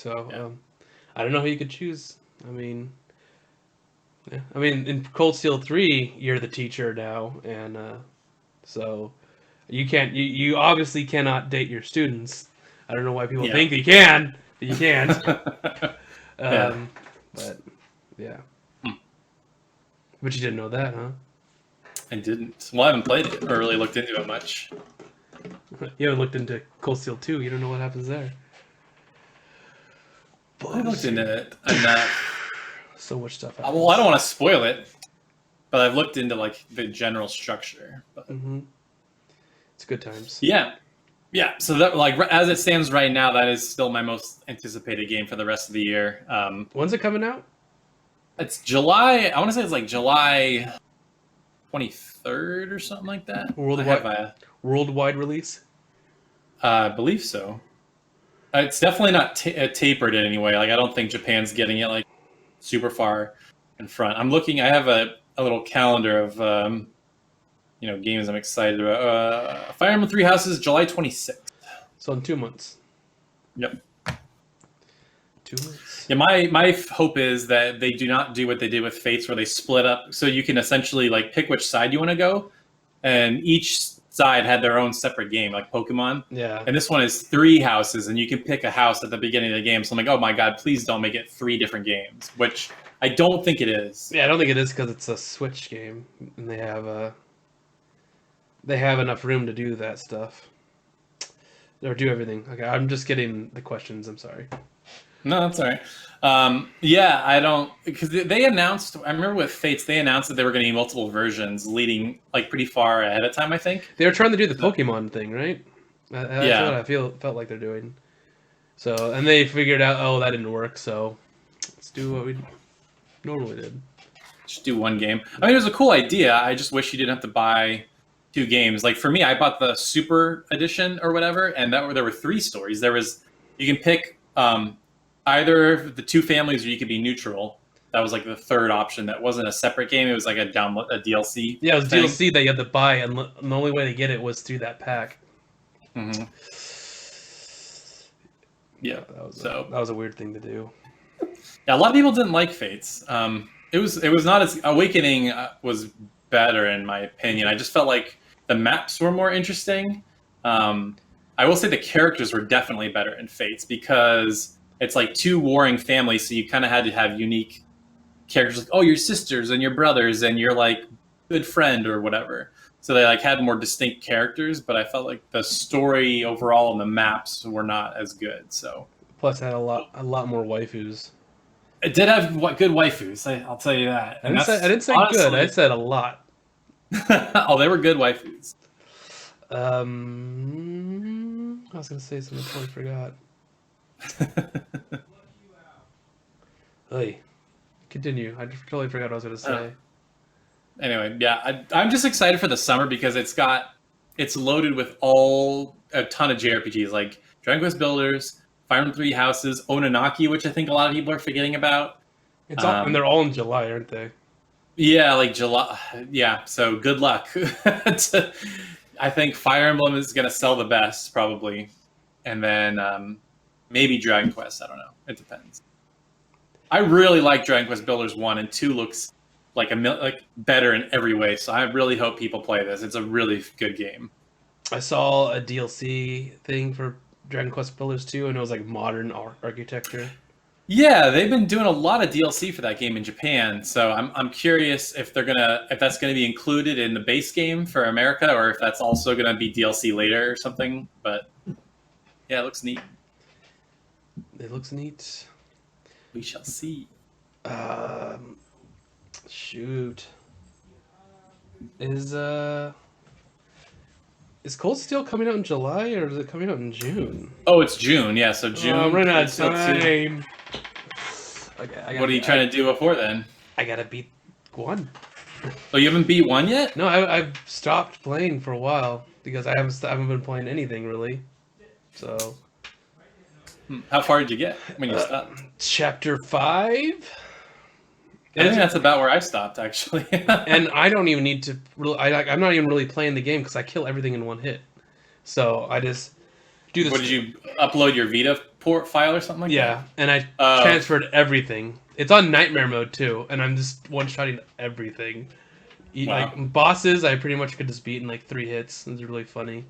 yeah. I don't know who you could choose. I mean, yeah. I mean, in Cold Steel 3, you're the teacher now, and so you can't. You obviously cannot date your students. I don't know why people Yeah. think you can, but you can't. Yeah. But yeah. But you didn't know that, huh? I didn't. Well, I haven't played it or really looked into it much. You haven't looked into Cold Steel 2. You don't know what happens there. I looked into it enough. So much stuff happens. Well, I don't want to spoil it, but I've looked into like the general structure. But It's good times. yeah. So that like as it stands right now, that is still my most anticipated game for the rest of the year. When's it coming out? It's July. I want to say it's like July 23rd or something like that. Worldwide release? I believe so. It's definitely not tapered in any way. Like I don't think Japan's getting it like super far in front. I'm looking. I have a little calendar of games I'm excited about. Fire Emblem Three Houses, July 26th. So in 2 months. Yep. 2 months. Yeah, my hope is that they do not do what they did with Fates, where they split up, so you can essentially like pick which side you want to go, and each side had their own separate game, like Pokemon. Yeah. And this one is 3 houses, and you can pick a house at the beginning of the game. So I'm like, oh my god, please don't make it 3 different games, which I don't think it is. Yeah, I don't think it is because it's a Switch game, and they have enough room to do that stuff. Or do everything. Okay, I'm just getting the questions. I'm sorry. No, that's all right. Yeah, I don't, because they announced. I remember with Fates, they announced that they were going to be multiple versions, leading like pretty far ahead of time. I think They were trying to do the Pokemon thing, right? That's Yeah. what I felt like they're doing. So, and they figured out, oh, that didn't work. So, let's do what we normally did. just do one game. I mean, it was a cool idea. I just wish you didn't have to buy 2 games. Like for me, I bought the Super Edition or whatever, and there were 3 stories. You can pick either the 2 families, or you could be neutral. That was like the third option. That wasn't a separate game. It was like a download, a DLC. Yeah, it was thing. DLC that you had to buy, and the only way to get it was through that pack. Mm-hmm. Yeah, that was a weird thing to do. Yeah, a lot of people didn't like Fates. It was not as Awakening was better in my opinion. I just felt like the maps were more interesting. I will say the characters were definitely better in Fates because it's like two warring families, so you kind of had to have unique characters. Like, oh, your sisters and your brothers and your like good friend or whatever. So they like had more distinct characters, but I felt like the story overall and the maps were not as good. So plus, it had a lot more waifus. It did have good waifus. I'll tell you that. I didn't say honestly, good. I said a lot. Oh, they were good waifus. I was gonna say something. I totally forgot. Hey, continue. I just totally forgot what I was gonna say. Anyway, yeah, I'm just excited for the summer because it's loaded with a ton of JRPGs like Dragon Quest Builders, Fire Emblem Three Houses, Ononaki, which I think a lot of people are forgetting about. And they're all in July, aren't they? Yeah, like July. Yeah, so good luck. I think Fire Emblem is going to sell the best, probably. And then maybe Dragon Quest. I don't know. It depends. I really like Dragon Quest Builders 1 and 2 looks like better in every way. So I really hope people play this. It's a really good game. I saw a DLC thing for Dragon Quest Builders 2, and it was like modern architecture. Yeah, they've been doing a lot of DLC for that game in Japan. So I'm curious if that's gonna be included in the base game for America, or if that's also gonna be DLC later or something. But yeah, it looks neat. It looks neat. We shall see. Shoot. Is Cold Steel coming out in July, or is it coming out in June? Oh, it's June. Yeah, so June. I'm running out of time. Okay, what are you trying to do before then? I gotta beat 1. Oh, you haven't beat 1 yet? No, I've stopped playing for a while because I haven't been playing anything really. So. How far did you get when you stopped? Chapter 5. I think that's about where I stopped, actually. And I don't even need to. I'm not even really playing the game because I kill everything in one hit. So I just do this. What did you upload your Vita port file or something like that? Yeah, and I transferred everything. It's on nightmare mode too, and I'm just one-shotting everything. Wow. Like bosses, I pretty much could just beat in like 3 hits. It's really funny.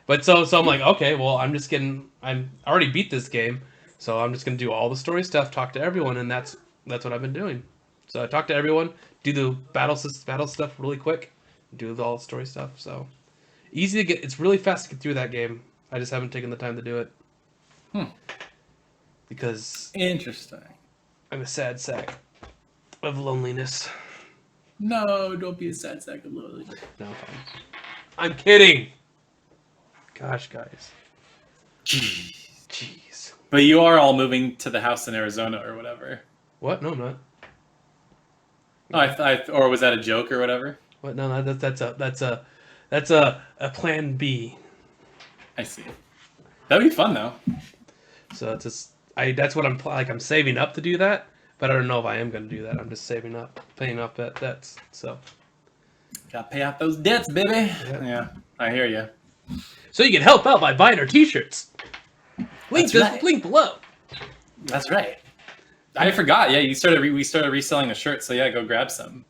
But so I'm like, okay, well, I already beat this game, so I'm just gonna do all the story stuff, talk to everyone, and that's what I've been doing. So I talk to everyone, do the battle stuff really quick, do all the story stuff. So easy to get. It's really fast to get through that game. I just haven't taken the time to do it. Because interesting. I'm a sad sack of loneliness. No, don't be a sad sack of loneliness. No, I'm fine. I'm kidding. Gosh, guys. Jeez. But you are all moving to the house in Arizona or whatever. What? No, I'm not. Oh, or was that a joke or whatever? What? No, that's a plan B. I see. That'd be fun though. So it's just that's what I'm saving up to do that, but I don't know if I am going to do that. I'm just saving up, paying off debts. So gotta pay off those debts, baby. Yeah, I hear you. So you can help out by buying our T-shirts. Link below. That's right. I forgot. Yeah, we started reselling the shirts, so yeah, go grab some.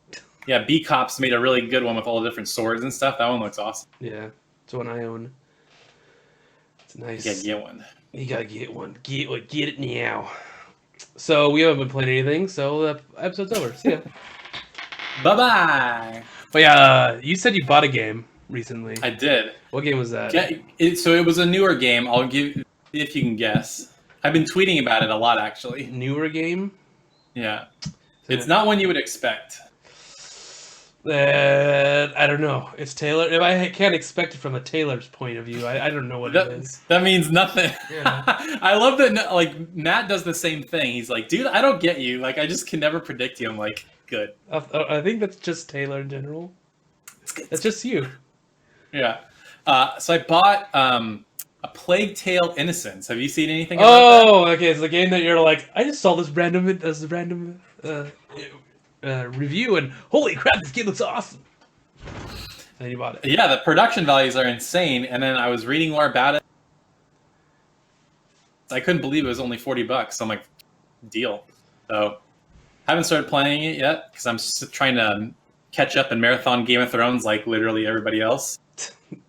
Yeah, B Cops made a really good one with all the different swords and stuff. That one looks awesome. Yeah, it's one I own. It's nice. You gotta get one. You gotta get one. Get it now. So we haven't been playing anything, so the episode's over. See ya. Bye-bye. But yeah, you said you bought a game recently. I did. What game was that? So it was a newer game. I'll give if you can guess. I've been tweeting about it a lot, actually. Newer game? Yeah. It's not one you would expect. I don't know. It's Taylor. If I can't expect it from a Taylor's point of view, I don't know what it is. That means nothing. Yeah. I love that. Like Matt does the same thing. He's like, dude, I don't get you. Like, I just can never predict you. I'm like, good. I think that's just Taylor in general. That's just you. Yeah. So I bought A Plague Tale: Innocence. Have you seen anything about that? Oh, okay. It's the game that you're like, I just saw this random review, and holy crap, this game looks awesome. And then you bought it. Yeah, the production values are insane. And then I was reading more about it. I couldn't believe it was only $40. So I'm like, deal. So haven't started playing it yet because I'm just trying to catch up and marathon Game of Thrones like literally everybody else.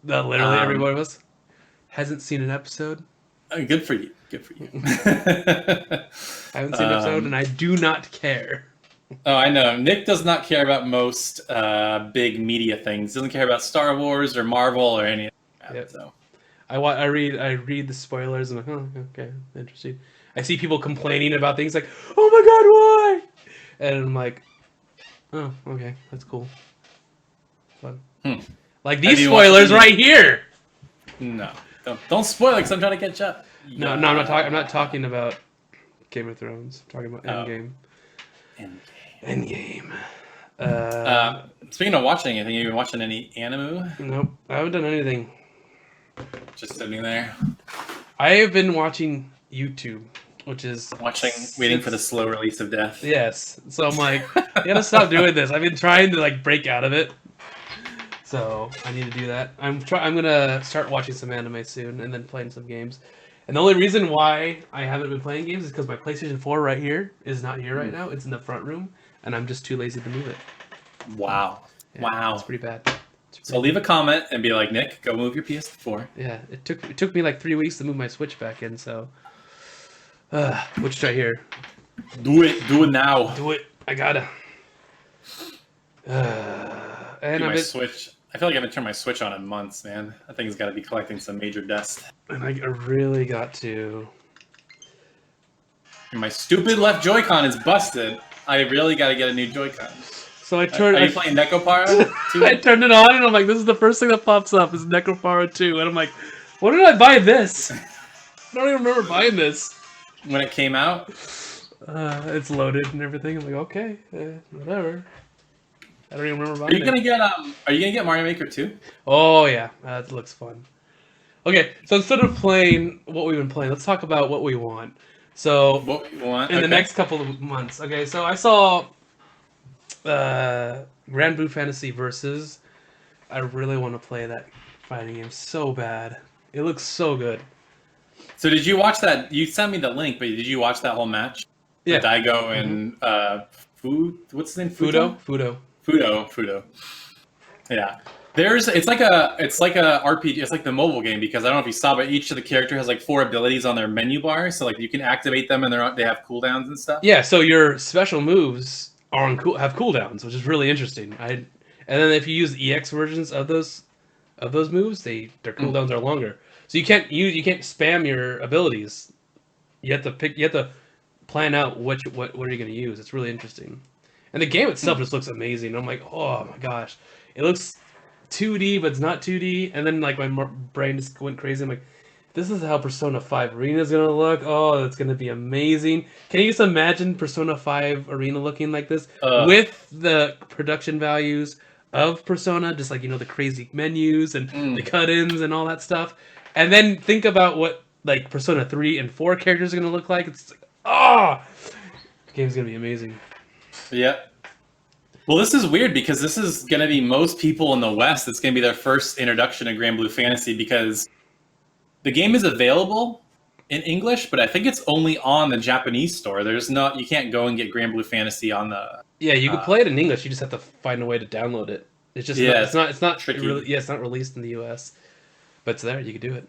Literally every one of us hasn't seen an episode. Good for you. Good for you. I haven't seen an episode, and I do not care. Oh, I know. Nick does not care about most big media things. Doesn't care about Star Wars or Marvel or anything. Yep. So I read the spoilers and I'm like, oh, okay, interesting. I see people complaining about things like, oh my god, why? And I'm like, oh, okay, that's cool. Fun. Like these spoilers right here. No, don't spoil it because I'm trying to catch up. No, I'm not talking about Game of Thrones. I'm talking about Endgame. Endgame. Speaking of watching anything, have you been watching any anime? Nope, I haven't done anything. Just sitting there. I have been watching YouTube, which is waiting for the slow release of death. Yes. So I'm like, I gotta stop doing this. I've been trying to like break out of it. So I need to do that. I'm gonna start watching some anime soon and then playing some games. And the only reason why I haven't been playing games is because my PlayStation 4 right here is not here right now. It's in the front room, and I'm just too lazy to move it. Wow. Yeah, wow. It's pretty bad. So leave a comment and be like, Nick, go move your PS4. Yeah, it took me like 3 weeks to move my Switch back in. So, which right here. Do it now. Do it. I gotta. And my Switch. I feel like I haven't turned my Switch on in months, man. That thing's got to be collecting some major dust. And I really got to. My stupid left Joy-Con is busted. I really got to get a new Joy-Con. So I turned. Are you playing Necropara 2? I turned it on and I'm like, this is the first thing that pops up is Necropara 2, and I'm like, when did I buy this? I don't even remember buying this. When it came out. It's loaded and everything. I'm like, okay, whatever. I don't even remember buying Are you gonna get Mario Maker 2? Oh yeah, that looks fun. Okay, so instead of playing what we've been playing, let's talk about what we want. So what we want in the next couple of months. Okay, so I saw Grand Blue Fantasy Versus. I really want to play that fighting game so bad. It looks so good. So did you watch that? You sent me the link, but did you watch that whole match? Yeah. Daigo and what's his name? Fudo. Yeah. It's like a RPG. It's like the mobile game because I don't know if you saw, but each of the character has like 4 abilities on their menu bar, so like you can activate them and they have cooldowns and stuff. Yeah, so your special moves have cooldowns, which is really interesting. And then if you use EX versions of those moves, their cooldowns are longer. So you can't spam your abilities. You have to plan out what are you going to use. It's really interesting. And the game itself just looks amazing. I'm like, oh my gosh. It looks 2D, but it's not 2D. And then like my brain just went crazy. I'm like, this is how Persona 5 Arena is going to look. Oh, it's going to be amazing. Can you just imagine Persona 5 Arena looking like this? With the production values of Persona, just like, the crazy menus and the cut-ins and all that stuff. And then think about what like Persona 3 and 4 characters are going to look like. It's like, the game's going to be amazing. Yeah. Well, this is weird because this is going to be most people in the West. It's going to be their first introduction to Grand Blue Fantasy because the game is available in English, but I think it's only on the Japanese store. You can't go and get Grand Blue Fantasy on the. Yeah, you can play it in English. You just have to find a way to download it. It's just it's not tricky. It's not released in the US, but it's there. You can do it.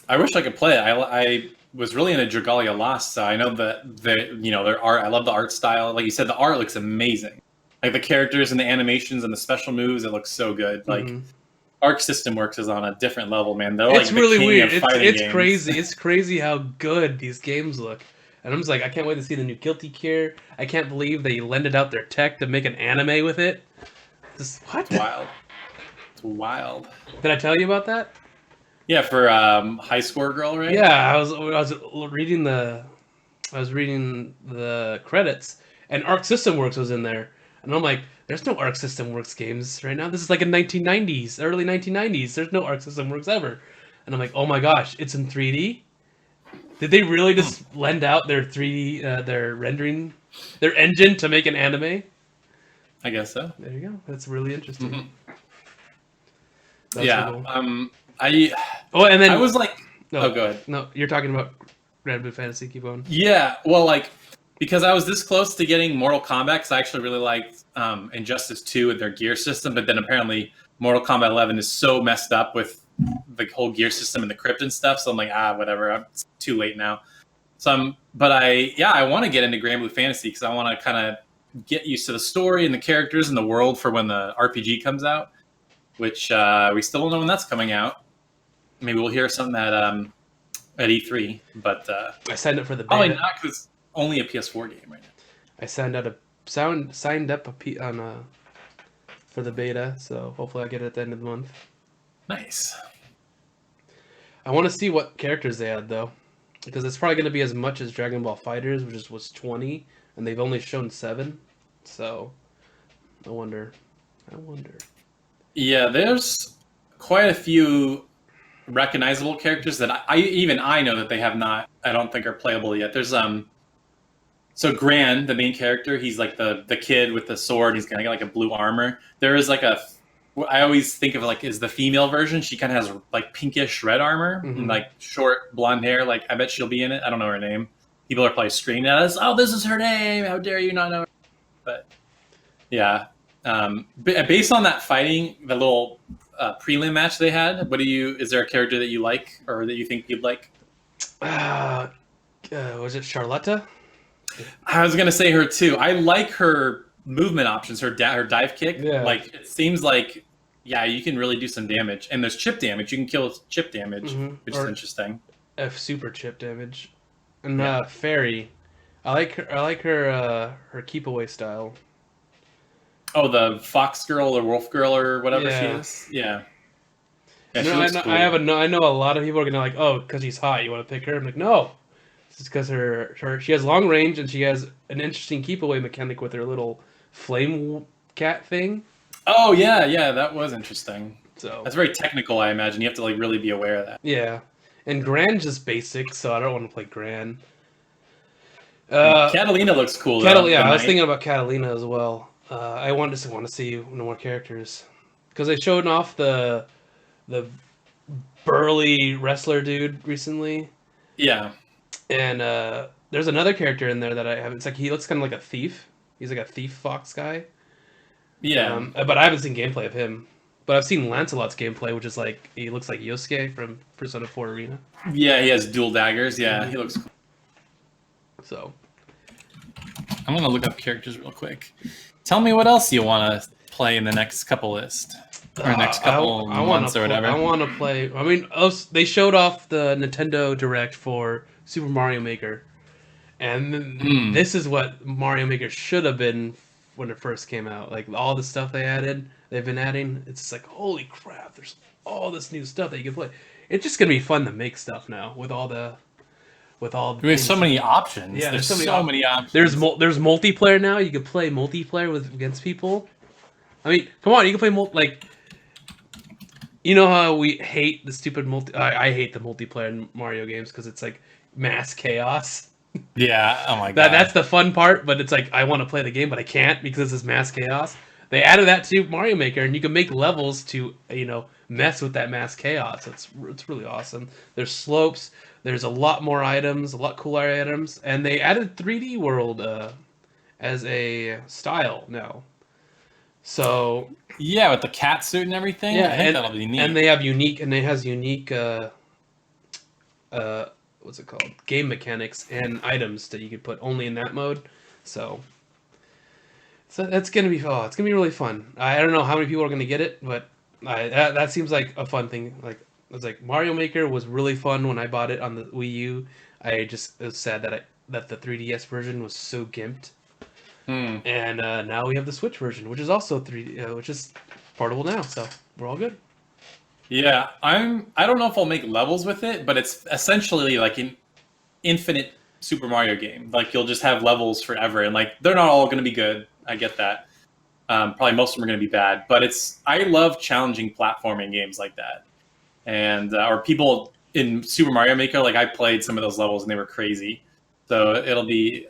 I wish I could play it. I was really into Dragalia Lost, so I know that their art. I love the art style. Like you said, the art looks amazing. Like the characters and the animations and the special moves, it looks so good. Like Arc System Works is on a different level, man. They're it's like really the king weird. Of fighting it's games. crazy. It's crazy how good these games look. And I'm just like, I can't wait to see the new Guilty Gear. I can't believe they lended out their tech to make an anime with it. What? It's wild. It's wild. Did I tell you about that? Yeah, for High Score Girl, right? Yeah, I was reading the credits, and Arc System Works was in there, and I'm like, there's no Arc System Works games right now. This is like in 1990s, early 1990s. There's no Arc System Works ever. and I'm like, oh my gosh, it's in 3D. Did they really just lend out their 3D, their rendering, their engine to make an anime? I guess so. There you go. That's really interesting. Mm-hmm. That's Yeah. cool. And then I was like, no, go ahead. No, you're talking about Grand Blue Fantasy. Keep going. Yeah. Well, like, because I was this close to getting Mortal Kombat, because I actually really liked Injustice 2 with their gear system, but then apparently Mortal Kombat 11 is so messed up with the whole gear system and the crypt and stuff. So I'm like, whatever. It's too late now. So I want to get into Grand Blue Fantasy because I want to kind of get used to the story and the characters and the world for when the RPG comes out, which we still don't know when that's coming out. Maybe we'll hear something at E3, but I signed up for the beta. probably not because it's only a PS4 game right now. I signed up for the beta, so hopefully I get it at the end of the month. Nice. I want to see what characters they add though, because it's probably going to be as much as Dragon Ball FighterZ, which was 20, and they've only shown 7. So I wonder. Yeah, there's quite a few recognizable characters that I know that they have not. I don't think are playable yet. There's so Gran, the main character, he's like the kid with the sword. He's gonna get like a blue armor. There is like I always think of like is the female version. She kind of has like pinkish red armor and like short blonde hair. Like I bet she'll be in it. I don't know her name. People are probably screaming at us. Oh, this is her name. How dare you not know her? But yeah, based on that fighting, the little prelim match they had, is there a character that you like or that you think you'd like? Was it Charlotta? I was gonna say her too. I like her movement options, her dive kick. Yeah. Like it seems like you can really do some damage, and there's chip damage. You can kill chip damage, which is interesting. Super chip damage, and Fairy. I like her keep away style. Oh, the fox girl or wolf girl or whatever she is. Yeah. She looks cool. I know a lot of people are gonna like, oh, because she's hot, you want to pick her. I'm like, no, it's because she has long range and she has an interesting keep away mechanic with her little flame cat thing. Oh yeah, that was interesting. So that's very technical. I imagine you have to like really be aware of that. Yeah, and Gran's just basic, so I don't want to play Gran. Catalina looks cool. I was thinking about Catalina as well. I want to see no more characters because they showed off the burly wrestler dude recently. Yeah, and there's another character in there that I haven't. It's like he looks kind of like a thief. He's like a thief fox guy. Yeah, but I haven't seen gameplay of him. But I've seen Lancelot's gameplay, which is like he looks like Yosuke from Persona 4 Arena. Yeah, he has dual daggers. Yeah, he looks cool. So I'm gonna look up characters real quick. Tell me what else you want to play in the next couple list or next couple months or whatever. I want to play. I mean, they showed off the Nintendo Direct for Super Mario Maker, and this is what Mario Maker should have been when it first came out. Like all the stuff they've been adding. It's just like holy crap! There's all this new stuff that you can play. It's just gonna be fun to make stuff now with all the. We have so many options. Yeah, there's so many options. There's multiplayer now. You can play multiplayer against people. I mean, come on, you can play you know how we hate the stupid I hate the multiplayer in Mario games because it's like mass chaos. Yeah. Oh my god. That's the fun part, but it's like I want to play the game, but I can't because it's mass chaos. They added that to Mario Maker, and you can make levels to mess with that mass chaos. It's really awesome. There's slopes. There's a lot more items, a lot cooler items, and they added 3D World as a style now. So yeah, with the cat suit and everything. Yeah, I think that'll be neat. And they have unique what's it called? Game mechanics and items that you can put only in that mode. So that's gonna be it's gonna be really fun. I don't know how many people are gonna get it, but that seems like a fun thing. Like it's like Mario Maker was really fun when I bought it on the Wii U. It was sad that the 3DS version was so gimped. And now we have the Switch version, which is also 3D, which is portable now. So we're all good. Yeah, I don't know if I'll make levels with it, but it's essentially like an infinite Super Mario game. Like you'll just have levels forever, and like they're not all going to be good. I get that. Probably most of them are going to be bad, but I love challenging platforming games like that. and or people in Super Mario Maker. Like I played some of those levels and they were crazy. So it'll be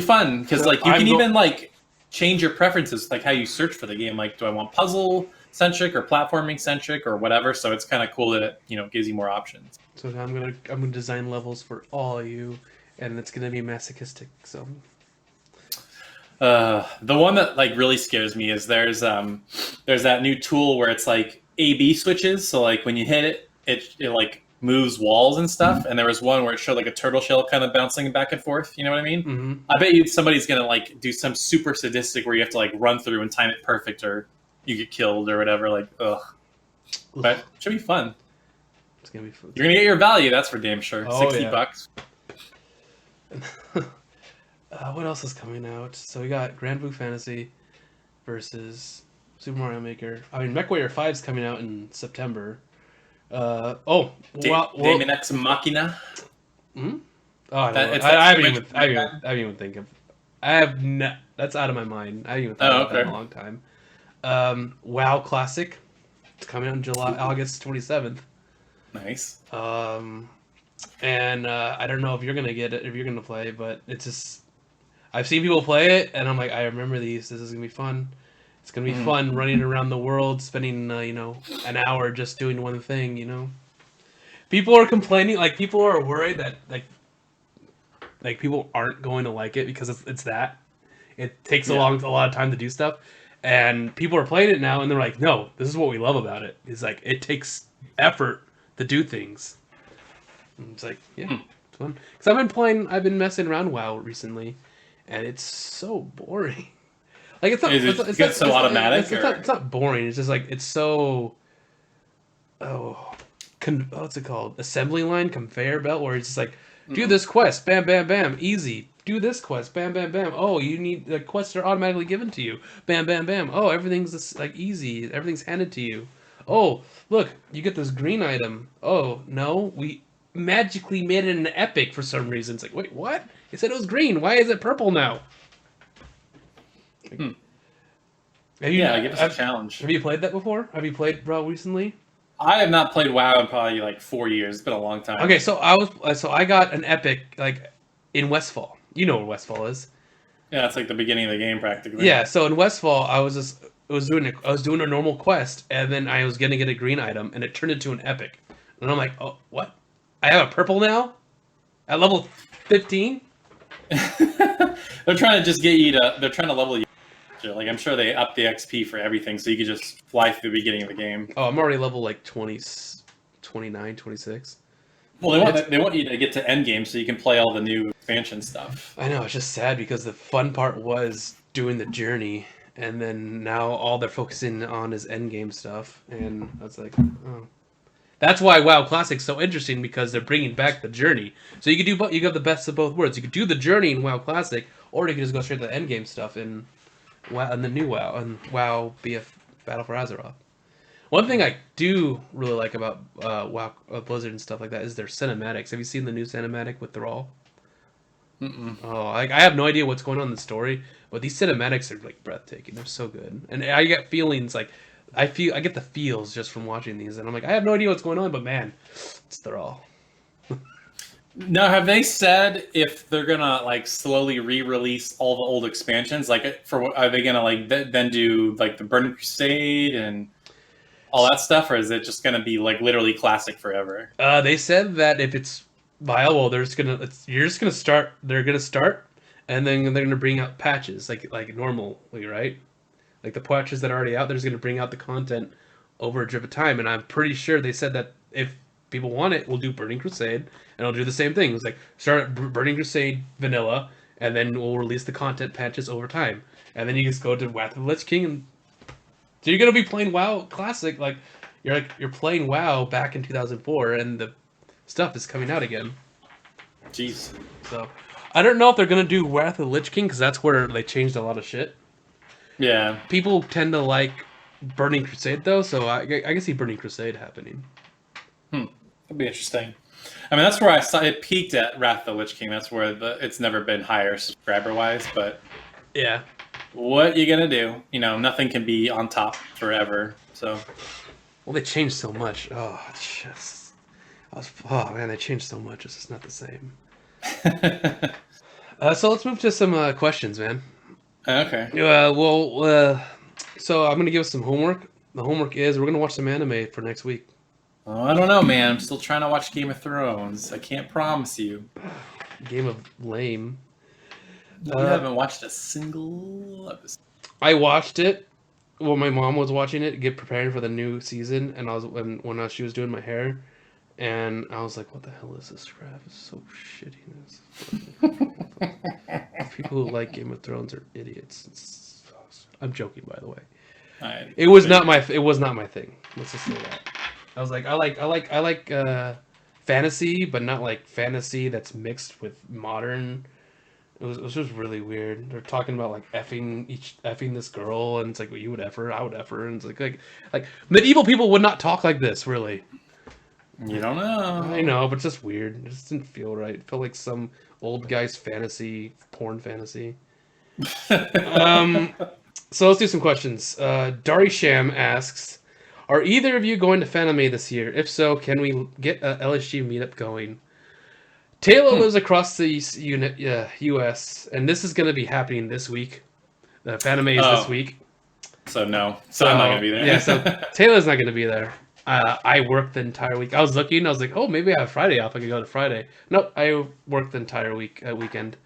fun because like you can even like change your preferences, like how you search for the game. Like, do I want puzzle centric or platforming centric or whatever? So it's kind of cool that it, you know, gives you more options. So I'm gonna design levels for all of you, and it's gonna be masochistic. So the one that like really scares me is there's that new tool where it's like A/B switches. So like when you hit it, it like moves walls and stuff. And there was one where it showed like a turtle shell kind of bouncing back and forth. You know what I mean? Mm-hmm. I bet you somebody's gonna like do some super sadistic where you have to like run through and time it perfect, or you get killed or whatever. Like, ugh. But it should be fun. It's gonna be fun. You're gonna get your value, that's for damn sure. Oh, $60. What else is coming out? So we got Grand Blue Fantasy versus Super Mario Maker. I mean, MechWarrior 5 is coming out in September. Daemon X Machina. Hmm? Oh, I haven't even think of. That's out of my mind. I haven't even thought about that in a long time. WoW Classic. It's coming out in August 27th. Nice. And I don't know if you're gonna get it, if you're gonna play, but it's just I've seen people play it, and I'm like, I remember these. This is gonna be fun. It's gonna be fun running around the world, spending an hour just doing one thing. You know, people are complaining. Like people are worried that like people aren't going to like it because it's that. It takes a lot of time to do stuff, and people are playing it now, and they're like, no, this is what we love about it. It's like it takes effort to do things. And it's like, yeah, it's fun. Because I've been messing around WoW recently, and it's so boring. Like it's not automatic. It's not boring. It's just like it's so. What's it called? Assembly line, conveyor belt, where it's just like, do this quest, bam, bam, bam, easy. Do this quest, bam, bam, bam. Oh, you need the quests are automatically given to you, bam, bam, bam. Oh, everything's just, like easy. Everything's handed to you. Oh, look, you get this green item. Oh no, we magically made it an epic for some reason. It's like, wait, what? You said it was green. Why is it purple now? Give us a challenge. Have you played that before? Have you played WoW recently? I have not played WoW in probably like 4 years. It's been a long time. Okay, so I got an epic like in Westfall. You know where Westfall is. Yeah, it's like the beginning of the game practically. Yeah, so in Westfall, I was doing a normal quest, and then I was gonna get a green item, and it turned into an epic, and I'm like, oh, what? I have a purple now, at level 15. They're trying to just get you to. They're trying to level you. Like I'm sure they up the XP for everything, so you can just fly through the beginning of the game. Oh, I'm already level like 20, 29, 26. Well, they want you to get to end game so you can play all the new expansion stuff. I know, it's just sad because the fun part was doing the journey, and then now all they're focusing on is end game stuff, and that's like, oh. That's why WoW Classic's so interesting, because they're bringing back the journey. So you could do, you got the best of both worlds. You could do the journey in WoW Classic, or you could just go straight to the end game stuff in WoW, and the new WoW, and WoW BF Battle for Azeroth. One thing I do really like about WoW Blizzard and stuff like that is their cinematics. Have you seen the new cinematic with Thrall? Mm-mm. Oh, I have no idea what's going on in the story, but these cinematics are like breathtaking. They're so good, and I get feelings like I get the feels just from watching these, and I'm like, I have no idea what's going on, but man, it's Thrall. Now, have they said if they're gonna like slowly re-release all the old expansions? Like, are they gonna like then do like the Burning Crusade and all that stuff, or is it just gonna be like literally classic forever? They said that if it's viable, they're gonna start, and then they're gonna bring out patches like normally, right? Like the patches that are already out, they're just gonna bring out the content over a drip of time, and I'm pretty sure they said that if people want it, we'll do Burning Crusade, and I'll do the same thing. It's like start Burning Crusade vanilla, and then we'll release the content patches over time, and then you just go to Wrath of the Lich King, and so you're gonna be playing WoW Classic like you're playing WoW back in 2004, and the stuff is coming out again. Jeez. So I don't know if they're gonna do Wrath of the Lich King, because that's where they changed a lot of shit. Yeah. People tend to like Burning Crusade though, so I can see Burning Crusade happening. That'd be interesting. I mean, that's where I saw it peaked at Wrath of the Lich King. That's where it's never been higher subscriber wise, but yeah, what you gonna do? You know, nothing can be on top forever. So Well, they changed so much. Oh man, they changed so much. It's just not the same. So let's move to some questions, man. Okay. So I'm gonna give us some homework. The homework is we're gonna watch some anime for next week. Oh, I don't know, man. I'm still trying to watch Game of Thrones. I can't promise you. Game of Lame. You haven't watched a single episode. I watched it. Well, my mom was watching it, get preparing for the new season, and when she was doing my hair, and I was like, "What the hell is this crap? It's so shitty." People who like Game of Thrones are idiots. I'm joking, by the way. It was not my thing. Let's just say that. I was like, I like fantasy, but not like fantasy that's mixed with modern. It was just really weird. They're talking about like effing this girl, and it's like, well, you would eff her, I would eff her, and it's like medieval people would not talk like this, really. You don't know. I know, but it's just weird. It just didn't feel right. It felt like some old guy's porn fantasy. So let's do some questions. Dari Sham asks, are either of you going to Fanime this year? If so, can we get a LSG meetup going? Taylor lives across the U.S., and this is going to be happening this week. Fanime is this week. So no. So I'm not going to be there. Yeah, so Taylor's not going to be there. I worked the entire week. I was looking. I was like, oh, maybe I have Friday off. I could go to Friday. Nope, I worked the entire weekend.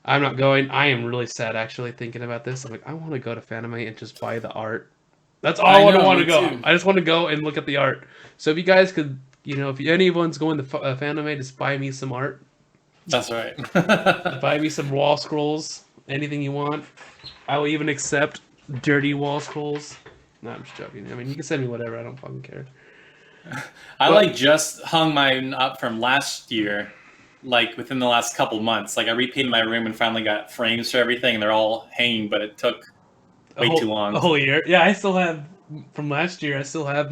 I'm not going. I am really sad, actually, thinking about this. I'm like, I want to go to Fanime and just buy the art. That's all I want to go. Too. I just want to go and look at the art. So if you guys could, if anyone's going to Fanime, just buy me some art. That's right. Buy me some wall scrolls. Anything you want. I will even accept dirty wall scrolls. No, I'm just joking. I mean, you can send me whatever. I don't fucking care. I just hung mine up from last year, like within the last couple months. Like I repainted my room and finally got frames for everything, and they're all hanging, but it took way too long. A whole year. Yeah, I still have from last year. I still have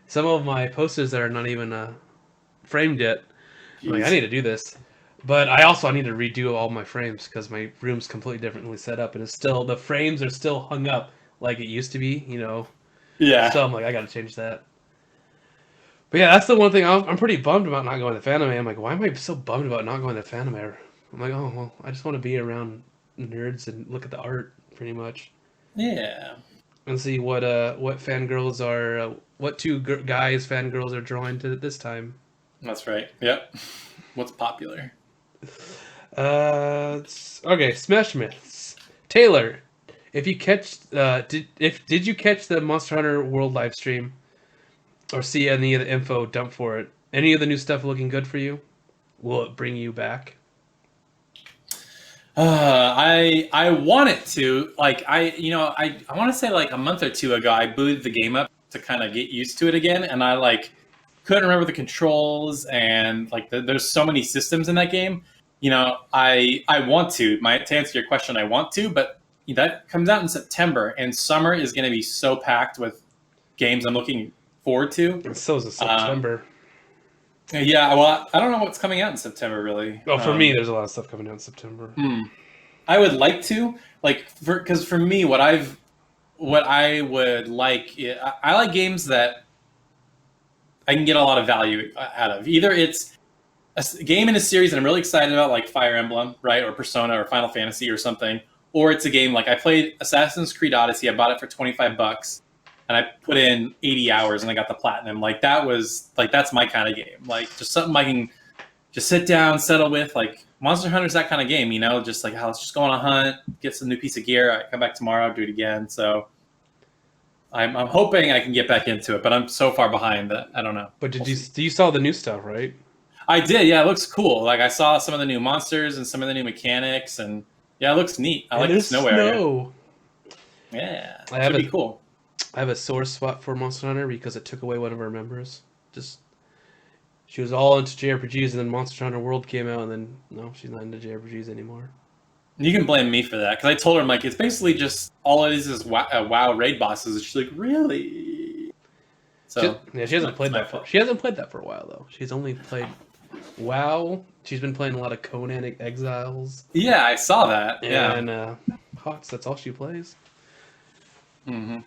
some of my posters that are not even framed yet. Like, I need to do this, but I need to redo all my frames because my room's completely differently set up, and it's still the frames are still hung up like it used to be. Yeah. So I'm like, I got to change that. But yeah, that's the one thing I'm pretty bummed about not going to Fanime. I'm like, why am I so bummed about not going to Fanime? I'm like, oh well, I just want to be around nerds and look at the art, pretty much. Yeah. And see what fangirls are, what two guys fangirls are drawing to this time. That's right. Yep. What's popular? Okay, Smash Myths. Taylor, if you catch, did you catch the Monster Hunter World live stream, or see any of the info dump for it? Any of the new stuff looking good for you? Will it bring you back? I want it to. Like I want to say like a month or two ago, I booted the game up to kind of get used to it again, and I couldn't remember the controls, and there's so many systems in that game. I want to. To answer your question, I want to, but that comes out in September, and summer is going to be so packed with games I'm looking forward to. And so is it September. Yeah, well, I don't know what's coming out in September, really. Oh, for me, there's a lot of stuff coming out in September. I would like to, because for me, what I would like, I like games that I can get a lot of value out of. Either it's a game in a series that I'm really excited about, like Fire Emblem, right, or Persona, or Final Fantasy, or something, or it's a game like I played Assassin's Creed Odyssey. I bought it for $25. And I put in 80 hours and I got the platinum. That's my kind of game. Just something I can just sit down, settle with. Monster Hunter's that kind of game, just let's just go on a hunt, get some new piece of gear. I come back tomorrow, do it again. So I'm hoping I can get back into it, but I'm so far behind that I don't know. But you saw the new stuff, right? I did. Yeah, it looks cool. I saw some of the new monsters and some of the new mechanics, and yeah, it looks neat. I like the snow area. Yeah, it should be cool. I have a sore spot for Monster Hunter because it took away one of our members. She was all into JRPGs, and then Monster Hunter World came out, and then no, she's not into JRPGs anymore. You can blame me for that, because I told her, I'm like, it's basically just all it is WoW raid bosses. And she's like, really? So she hasn't played that. She hasn't played that for a while though. She's only played WoW. She's been playing a lot of Conan Exiles. Yeah, I saw that. And Hawks. That's all she plays. Mm-hmm.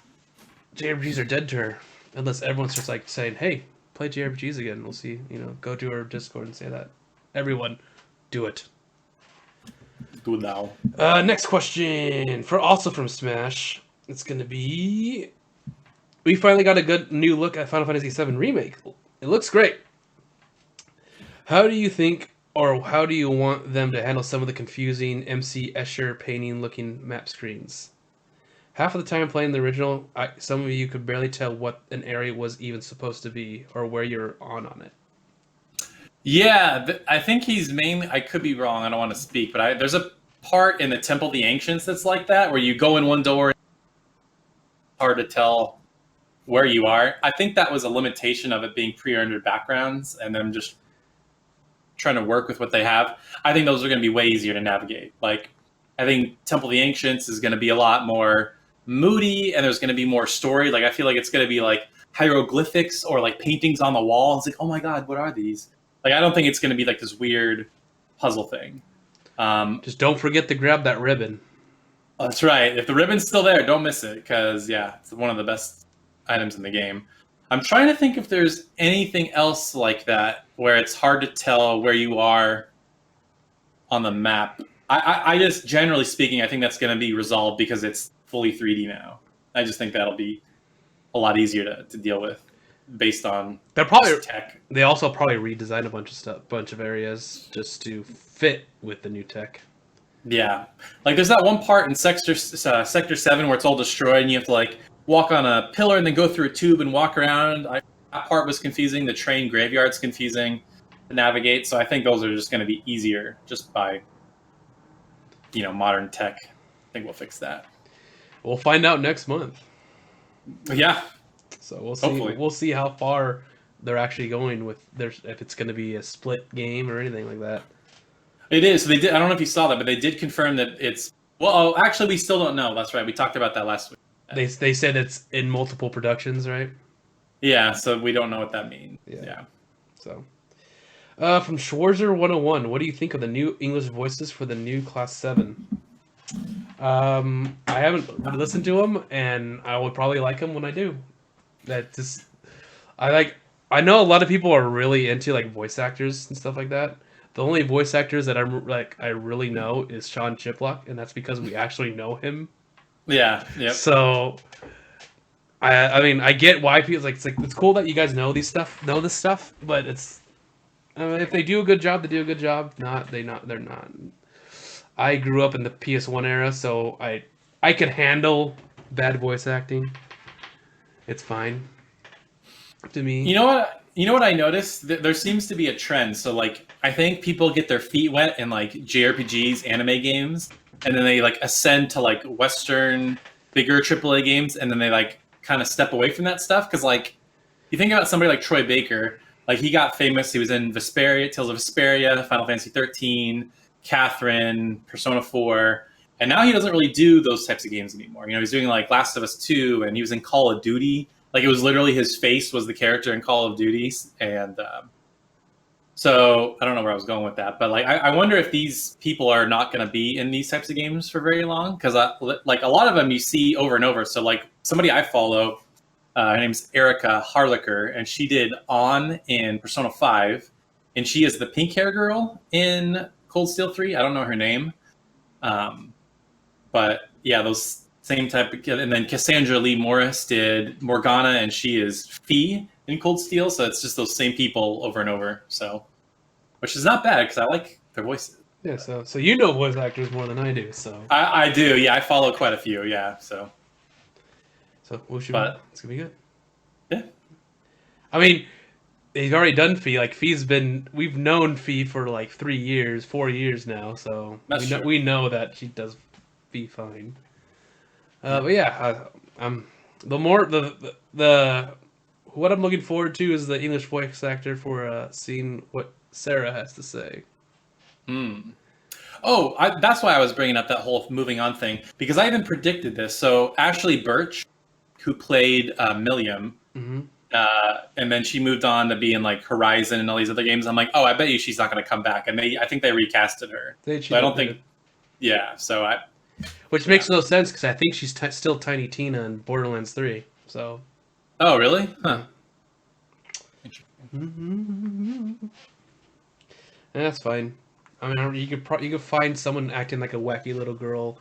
JRPGs are dead to her. Unless everyone's just like saying, "Hey, play JRPGs again." We'll see. Go to our Discord and say that. Everyone, do it. Do it now. Next question also from Smash. It's gonna be. We finally got a good new look at Final Fantasy VII Remake. It looks great. How do you think, or how do you want them to handle some of the confusing MC Escher painting looking map screens? Half of the time playing the original, some of you could barely tell what an area was even supposed to be or where you're on it. Yeah, I think he's mainly. I could be wrong. I don't want to speak, but there's a part in the Temple of the Ancients that's like that, where you go in one door. It's hard to tell where you are. I think that was a limitation of it being pre-rendered backgrounds, and them just trying to work with what they have. I think those are going to be way easier to navigate. Like, I think Temple of the Ancients is going to be a lot more moody, and there's going to be more story. Like, I feel like it's going to be like hieroglyphics or like paintings on the wall. It's like, oh my god, what are these? Like, I don't think it's going to be like this weird puzzle thing. Just don't forget to grab that ribbon. That's right. If the ribbon's still there, don't miss it, because yeah, it's one of the best items in the game. I'm trying to think if there's anything else like that where it's hard to tell where you are on the map. I just, generally speaking, I think that's going to be resolved because it's fully 3D now. I just think that'll be a lot easier to deal with based on tech. They also probably redesigned a bunch of areas just to fit with the new tech. Yeah, like there's that one part in Sector 7 where it's all destroyed and you have to like walk on a pillar and then go through a tube and walk around. That part was confusing. The train graveyard's confusing to navigate. So I think those are just going to be easier just by, modern tech. I think we'll fix that. We'll find out next month. Yeah. So we'll see. Hopefully. We'll see how far they're actually going with if it's going to be a split game or anything like that. It is. So they did. I don't know if you saw that, but they did confirm that it's. Well, actually, we still don't know. That's right. We talked about that last week. They said it's in multiple productions, right? Yeah. So we don't know what that means. Yeah. So, from Schwarzer 101, what do you think of the new English voices for the new Class 7? I haven't listened to them, and I would probably like them when I do. I know a lot of people are really into like voice actors and stuff like that. The only voice actors that I really know is Sean Chiplock, and that's because we actually know him. Yeah. Yep. So, I mean, I get why people it's cool that you guys know this stuff, but if they do a good job, they do a good job. They're not. I grew up in the PS1 era, so I could handle bad voice acting. It's fine to me. You know what I noticed? There seems to be a trend. So like, I think people get their feet wet in like JRPGs, anime games, and then they like ascend to like Western, bigger AAA games, and then they like kind of step away from that stuff. Because like, you think about somebody like Troy Baker, like he got famous. He was in Vesperia, Tales of Vesperia, Final Fantasy 13, Catherine, Persona 4, and now he doesn't really do those types of games anymore. He's doing like Last of Us 2, and he was in Call of Duty. Like, it was literally his face was the character in Call of Duty. And so I don't know where I was going with that. But, like, I wonder if these people are not going to be in these types of games for very long. Because, like, a lot of them you see over and over. So, like, somebody I follow, her name's Erica Harlicker, and she did On in Persona 5. And she is the pink hair girl in Cold Steel 3. I don't know her name. But, yeah, those... same type of, and then Cassandra Lee Morris did Morgana, and she is Fee in Cold Steel. So it's just those same people over and over. So, which is not bad because I like their voices. Yeah. So you know voice actors more than I do. So I do. Yeah, I follow quite a few. Yeah. So it's gonna be good. Yeah. I mean, they've already done Fee. Like we've known Fee for like 4 years now. So we know that she does Fee fine. But yeah, what I'm looking forward to is the English voice actor for seeing what Sarah has to say. Oh, that's why I was bringing up that whole moving on thing, because I even predicted this. So Ashley Birch, who played Milliam, and then she moved on to be in like Horizon and all these other games. I'm like, oh, I bet you she's not going to come back. And I think they recasted her. So I don't think. Yeah, so Which makes no sense because I think she's still Tiny Tina in Borderlands 3. So. Oh, really? Huh. And that's fine. I mean, you could find someone acting like a wacky little girl.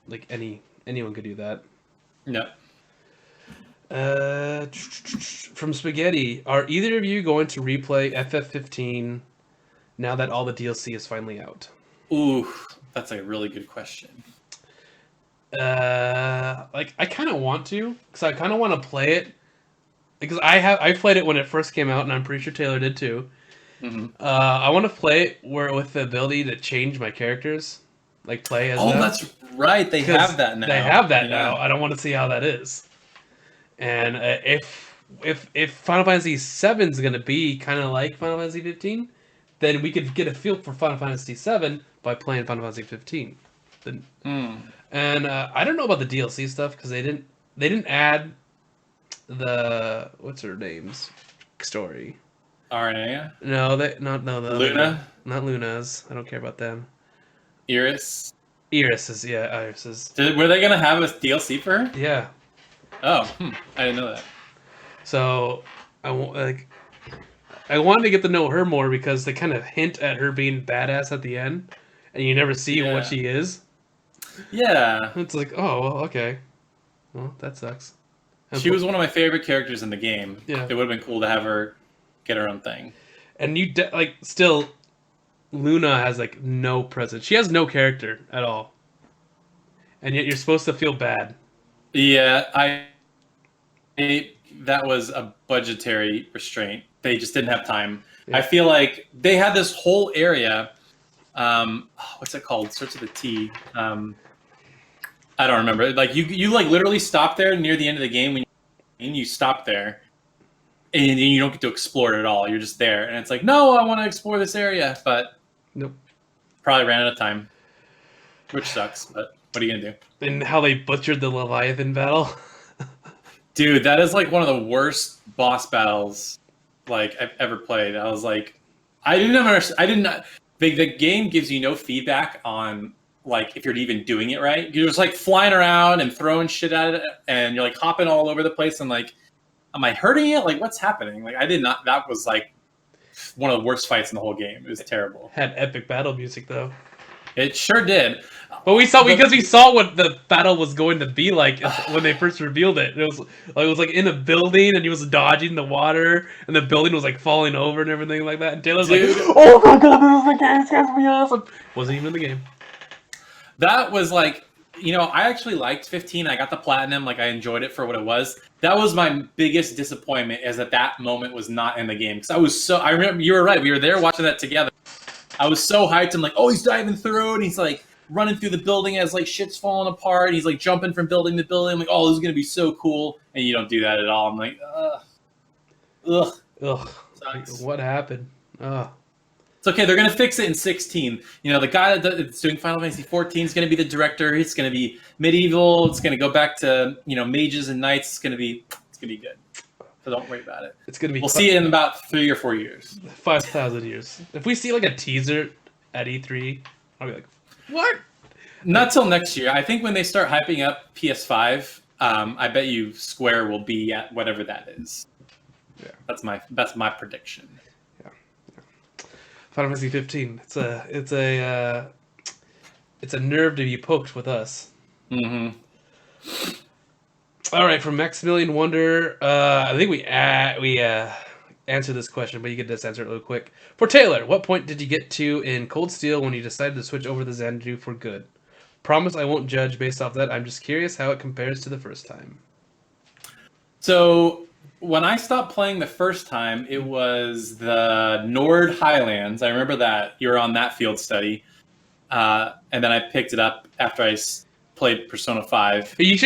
Like anyone could do that. No. From Spaghetti, are either of you going to replay FF15 now that all the DLC is finally out? Ooh, that's a really good question. Like I kind of want to, because I kind of want to play it, because I played it when it first came out, and I'm pretty sure Taylor did too. Mm-hmm. I want to play it with the ability to change my characters, like play as Oh, them. that's right. They 'Cause have that now. They have that Yeah. now. I don't want to see how that is. And if Final Fantasy VII is gonna be kind of like Final Fantasy 15, then we could get a feel for Final Fantasy VII by playing Final Fantasy 15. Then, and I don't know about the DLC stuff because they didn't add the what's her name's story. RNA? No, the Luna? not Luna's. I don't care about them. Iris? Iris's, yeah, Iris's. Were they going to have a DLC for her? Yeah. Oh, I didn't know that. So I wanted to get to know her more because they kind of hint at her being badass at the end, and you never see what she is. Yeah. It's like, oh, well, okay. Well, that sucks. She was one of my favorite characters in the game. Yeah. It would have been cool to have her get her own thing. And still, Luna has like no presence. She has no character at all. And yet you're supposed to feel bad. Yeah, that was a budgetary restraint. They just didn't have time. Yeah. I feel like they had this whole area. What's it called? It starts with a T. I don't remember. Like you like literally stop there near the end of the game when you stop there, and you don't get to explore it at all. You're just there, and it's like, no, I want to explore this area, but nope. Probably ran out of time, which sucks. But what are you gonna do? And how they butchered the Leviathan battle. Dude, that is like one of the worst boss battles like I've ever played. I was like, I didn't understand. The game gives you no feedback on like if you're even doing it right. You're just like flying around and throwing shit at it, and you're like hopping all over the place. And like, am I hurting it? Like, what's happening? Like, I did not. That was like one of the worst fights in the whole game. It was terrible. Had epic battle music though. It sure did. But we saw what the battle was going to be like when they first revealed it. It was like in a building, and he was dodging the water, and the building was like falling over and everything like that. And Taylor's like, "Oh my god, this is the game! It's gonna be awesome!" Wasn't even in the game. That was like, I actually liked 15. I got the platinum. Like, I enjoyed it for what it was. That was my biggest disappointment, is that moment was not in the game. Because I remember, you were right. We were there watching that together. I was so hyped. I'm like, oh, he's diving through, and he's like running through the building as like shit's falling apart. And he's like jumping from building to building. I'm like, oh, this is going to be so cool. And you don't do that at all. I'm like, ugh. Sucks. What happened? Ugh. It's okay. They're going to fix it in 16. The guy that's doing Final Fantasy 14 is going to be the director. It's going to be medieval. It's going to go back to, mages and knights. It's going to be good. So don't worry about it. It's going to be. We'll see it in about 3 or 4 years. 5,000 years. If we see like a teaser at E3, I'll be like, what? Not till next year. I think when they start hyping up PS5, I bet you Square will be at whatever that is. Yeah, that's my prediction. Yeah. Final Fantasy 15. It's a nerve to be poked with us. Mm-hmm. All right, from Maximilian Wonder. I think we answered this question, but you can just answer it real quick. For Taylor, what point did you get to in Cold Steel when you decided to switch over to Xanadu for good? Promise I won't judge based off that. I'm just curious how it compares to the first time. So when I stopped playing the first time, it was the Nord Highlands. I remember that. You were on that field study. And then I picked it up after I played Persona 5. But you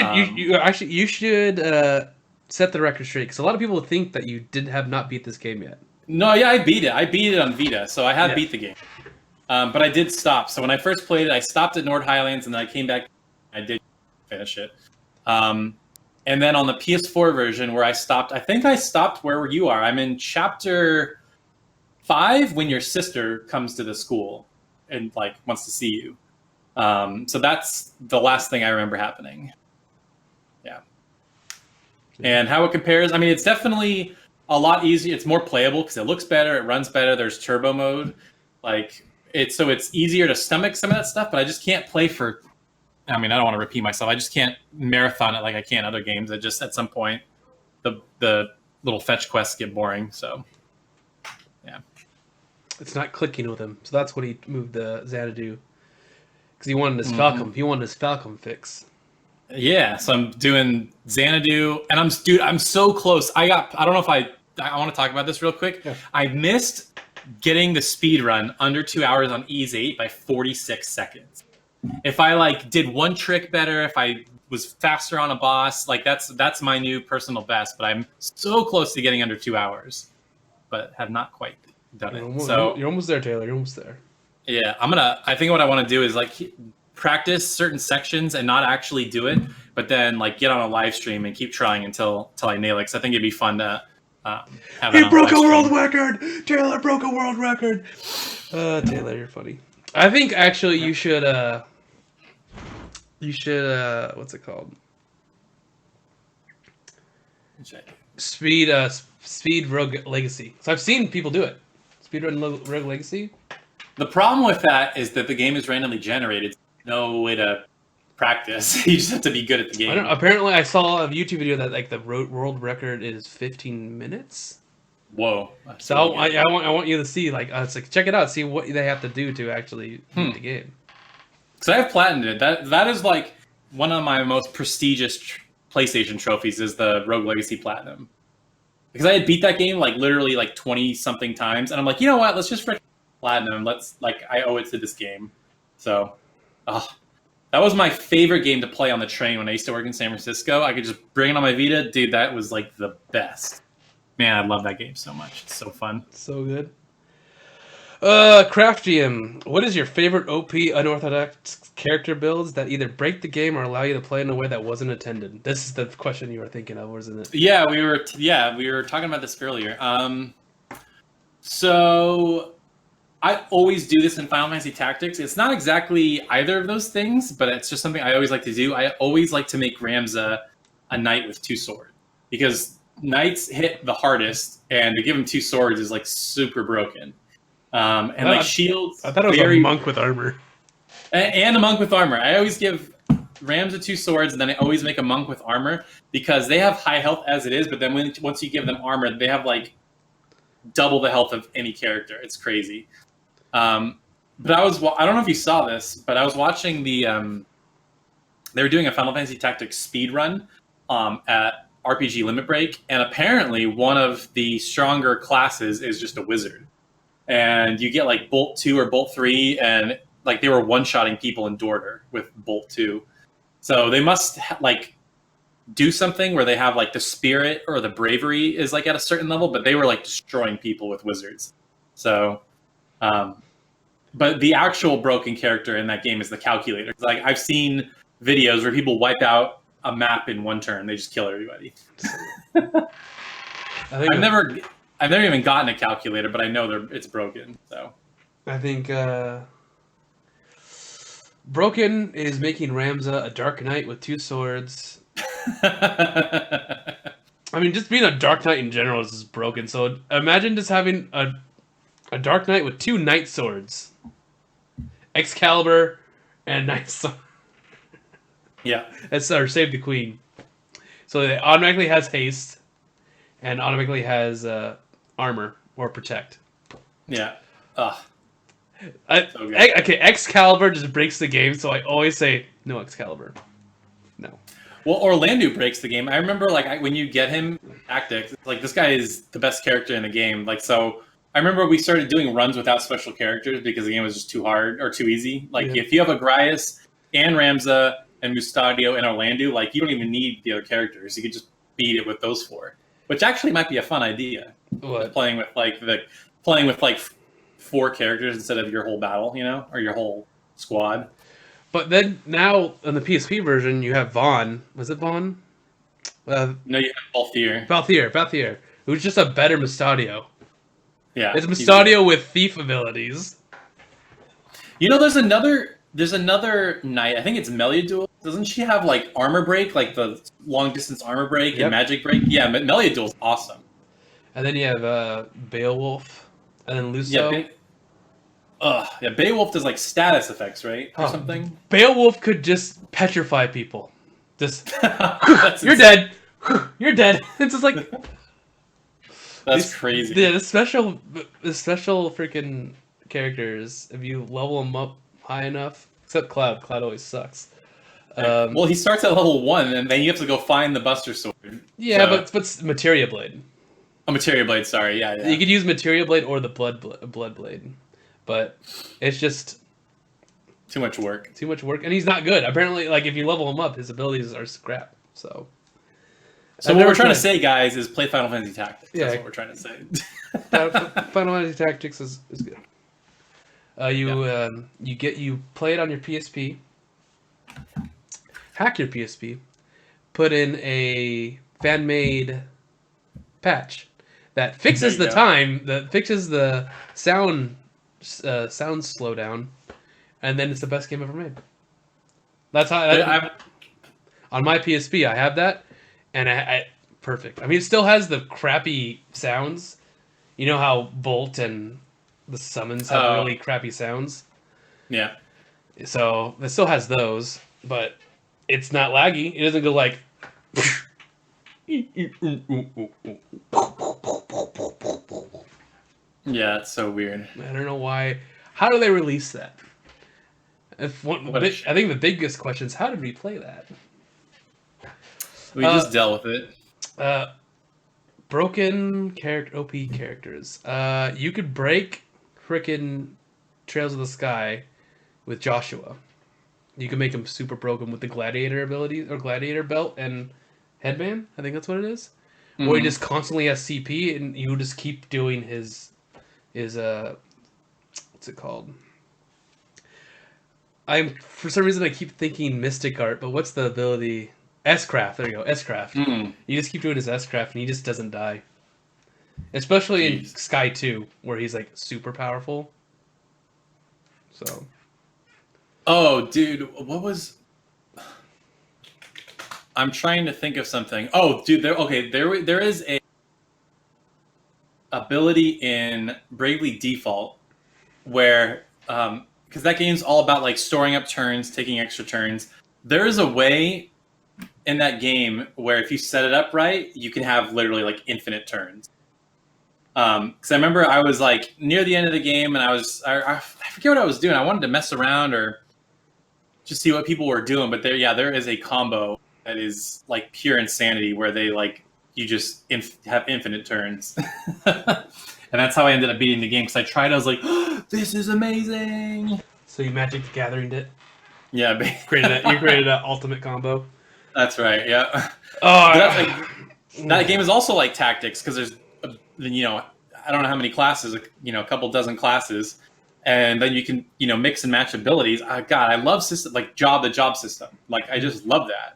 should set the record straight, because a lot of people think that you have not beat this game yet. No, yeah, I beat it. I beat it on Vita, so I have beat the game. But I did stop. So when I first played it, I stopped at Nord Highlands, and then I came back. I did finish it. And then on the PS4 version, where I stopped, I think I stopped where you are. I'm in chapter 5 when your sister comes to the school and like wants to see you. So that's the last thing I remember happening. And how it compares, I mean, it's definitely a lot easier. It's more playable because it looks better, it runs better. There's turbo mode, like it's easier to stomach some of that stuff. But I just can't play for. I mean, I don't want to repeat myself. I just can't marathon it like I can other games. I just at some point the little fetch quests get boring. So yeah, it's not clicking with him. So that's what he moved the Xanadu because he wanted his Falcon. He wanted his Falcon fix. Yeah, so I'm doing Xanadu, and I'm so close. I don't know if I want to talk about this real quick. Yeah. I missed getting the speed run under 2 hours on Ease 8 by 46 seconds. If I did one trick better, if I was faster on a boss, that's my new personal best. But I'm so close to getting under 2 hours, but have not quite done it. So you're almost there, Taylor. You're almost there. Yeah, I think what I want to do is practice certain sections and not actually do it, but then get on a live stream and keep trying until I nail it. Because I think it'd be fun to have. He broke a world record. Taylor broke a world record. Taylor, you're funny. I think actually you should. What's it called? Speed Rogue Legacy. So I've seen people do it. Speedrun Rogue Legacy. The problem with that is that the game is randomly generated. No way to practice. You just have to be good at the game. Apparently, I saw a YouTube video that the world record is 15 minutes. Whoa! So I want you to see check it out. See what they have to do to actually beat the game. So I have platinumed it. That is one of my most prestigious PlayStation trophies is the Rogue Legacy Platinum. Because I had beat that game literally 20 something times, and I'm like, you know what? Let's just platinum. I owe it to this game. So. That was my favorite game to play on the train when I used to work in San Francisco. I could just bring it on my Vita. Dude, that was the best. Man, I love that game so much. It's so fun. So good. Craft GM, what is your favorite OP unorthodox character builds that either break the game or allow you to play in a way that wasn't intended? This is the question you were thinking of, wasn't it? Yeah, we were talking about this earlier. So I always do this in Final Fantasy Tactics. It's not exactly either of those things, but it's just something I always like to do. I always like to make Ramza a knight with two swords because knights hit the hardest, and to give them two swords is super broken. Shields. I thought it was a monk with armor. And a monk with armor. I always give Ramza two swords, and then I always make a monk with armor because they have high health as it is, but then once you give them armor, they have double the health of any character. It's crazy. But I don't know if you saw this, but I was watching they were doing a Final Fantasy Tactics speed run at RPG Limit Break, and apparently one of the stronger classes is just a wizard, and you get Bolt 2 or Bolt 3, and they were one-shotting people in Dorter with Bolt 2, so they must do something where they have the spirit or the bravery is at a certain level, but they were destroying people with wizards. So but the actual broken character in that game is the calculator. I've seen videos where people wipe out a map in one turn. They just kill everybody. I've never even gotten a calculator, but I know it's broken. So I think broken is making Ramza a Dark Knight with two swords. I mean, just being a Dark Knight in general is just broken. So imagine just having a Dark Knight with two Knight Swords. Excalibur and Knight Sword. Yeah. Or Save the Queen. So it automatically has haste and automatically has armor or protect. Yeah. Okay, Excalibur just breaks the game, so I always say no Excalibur. No. Well, Orlando breaks the game. I remember when you get him tactics, this guy is the best character in the game. So I remember we started doing runs without special characters because the game was just too hard or too easy. If you have Agrias and Ramza and Mustadio and Orlando, you don't even need the other characters. You could just beat it with those four, which actually might be a fun idea. What? Playing with four characters instead of your whole battle, or your whole squad. But then now in the PSP version, you have Vaughn. Was it Vaughn? No, you have Balthier. Who's just a better Mustadio. Yeah, it's Mustadio with thief abilities. There's another There's another knight. I think it's Meliadul. Doesn't she have like armor break, like the long distance armor break Yep. and magic break? Yeah, Meliadul's awesome. And then you have Beowulf, and then Yeah, Luso. Beowulf does like status effects, right, or Oh, something. Beowulf could just petrify people. Just That's you're insane. dead. You're dead. It's just like That's crazy. Yeah, the special freaking characters. If you level them up high enough, except Cloud. Cloud always sucks. Well, he starts at level 1, and then you have to go find the Buster Sword. Yeah, So- but Materia Blade. Oh, Materia Blade. Sorry, yeah. You could use Materia Blade or the Blood Blade, but it's just Too much work. too much work, and he's not good. Apparently, like if you level him up, his abilities are scrap. So So what we're trying to say, guys, is play Final Fantasy Tactics. Yeah. That's what we're trying to say. Final Fantasy Tactics is good. You play it on your PSP, hack your PSP, put in a fan made patch that fixes There the you go. time, that fixes the sound slowdown, and then it's the best game ever made. That's how. On my PSP, I have that, and I perfect. I mean, it still has the crappy sounds. You know how Bolt and the summons have really crappy sounds. Yeah. So it still has those, but it's not laggy. It doesn't go like. Yeah, it's so weird. I don't know why. How do they release that? I think the biggest question is how did we play that? We just dealt with it. Broken character, OP characters. You could break frickin' Trails of the Sky with Joshua. You can make him super broken with the Gladiator ability or Gladiator belt and headband. I think that's what it is. Or he just constantly has CP and you just keep doing his what's it called? For some reason I keep thinking Mystic Art, but what's the ability? S-Craft. There you go. S-Craft. You just keep doing his S-Craft and he just doesn't die. Especially in Sky 2, where he's like super powerful. So. Oh, dude, what was? I'm trying to think of something. Oh, dude, there is a ability in Bravely Default where because that game's all about like storing up turns, taking extra turns. There is a way in that game where if you set it up right, you can have literally like infinite turns. Because I remember I was like near the end of the game and I forget what I was doing. I wanted to mess around or just see what people were doing. But there is a combo that is like pure insanity where they like you just have infinite turns. And that's how I ended up beating the game because I tried. I was like, oh, "This is amazing!" So you Magic the Gathering it. Yeah, You created that ultimate combo. that's right. Yeah, Oh, that game is also like tactics because there's, I don't know how many classes, a couple dozen classes, and then you can, mix and match abilities. God, I love system like the job system. Like I just love that.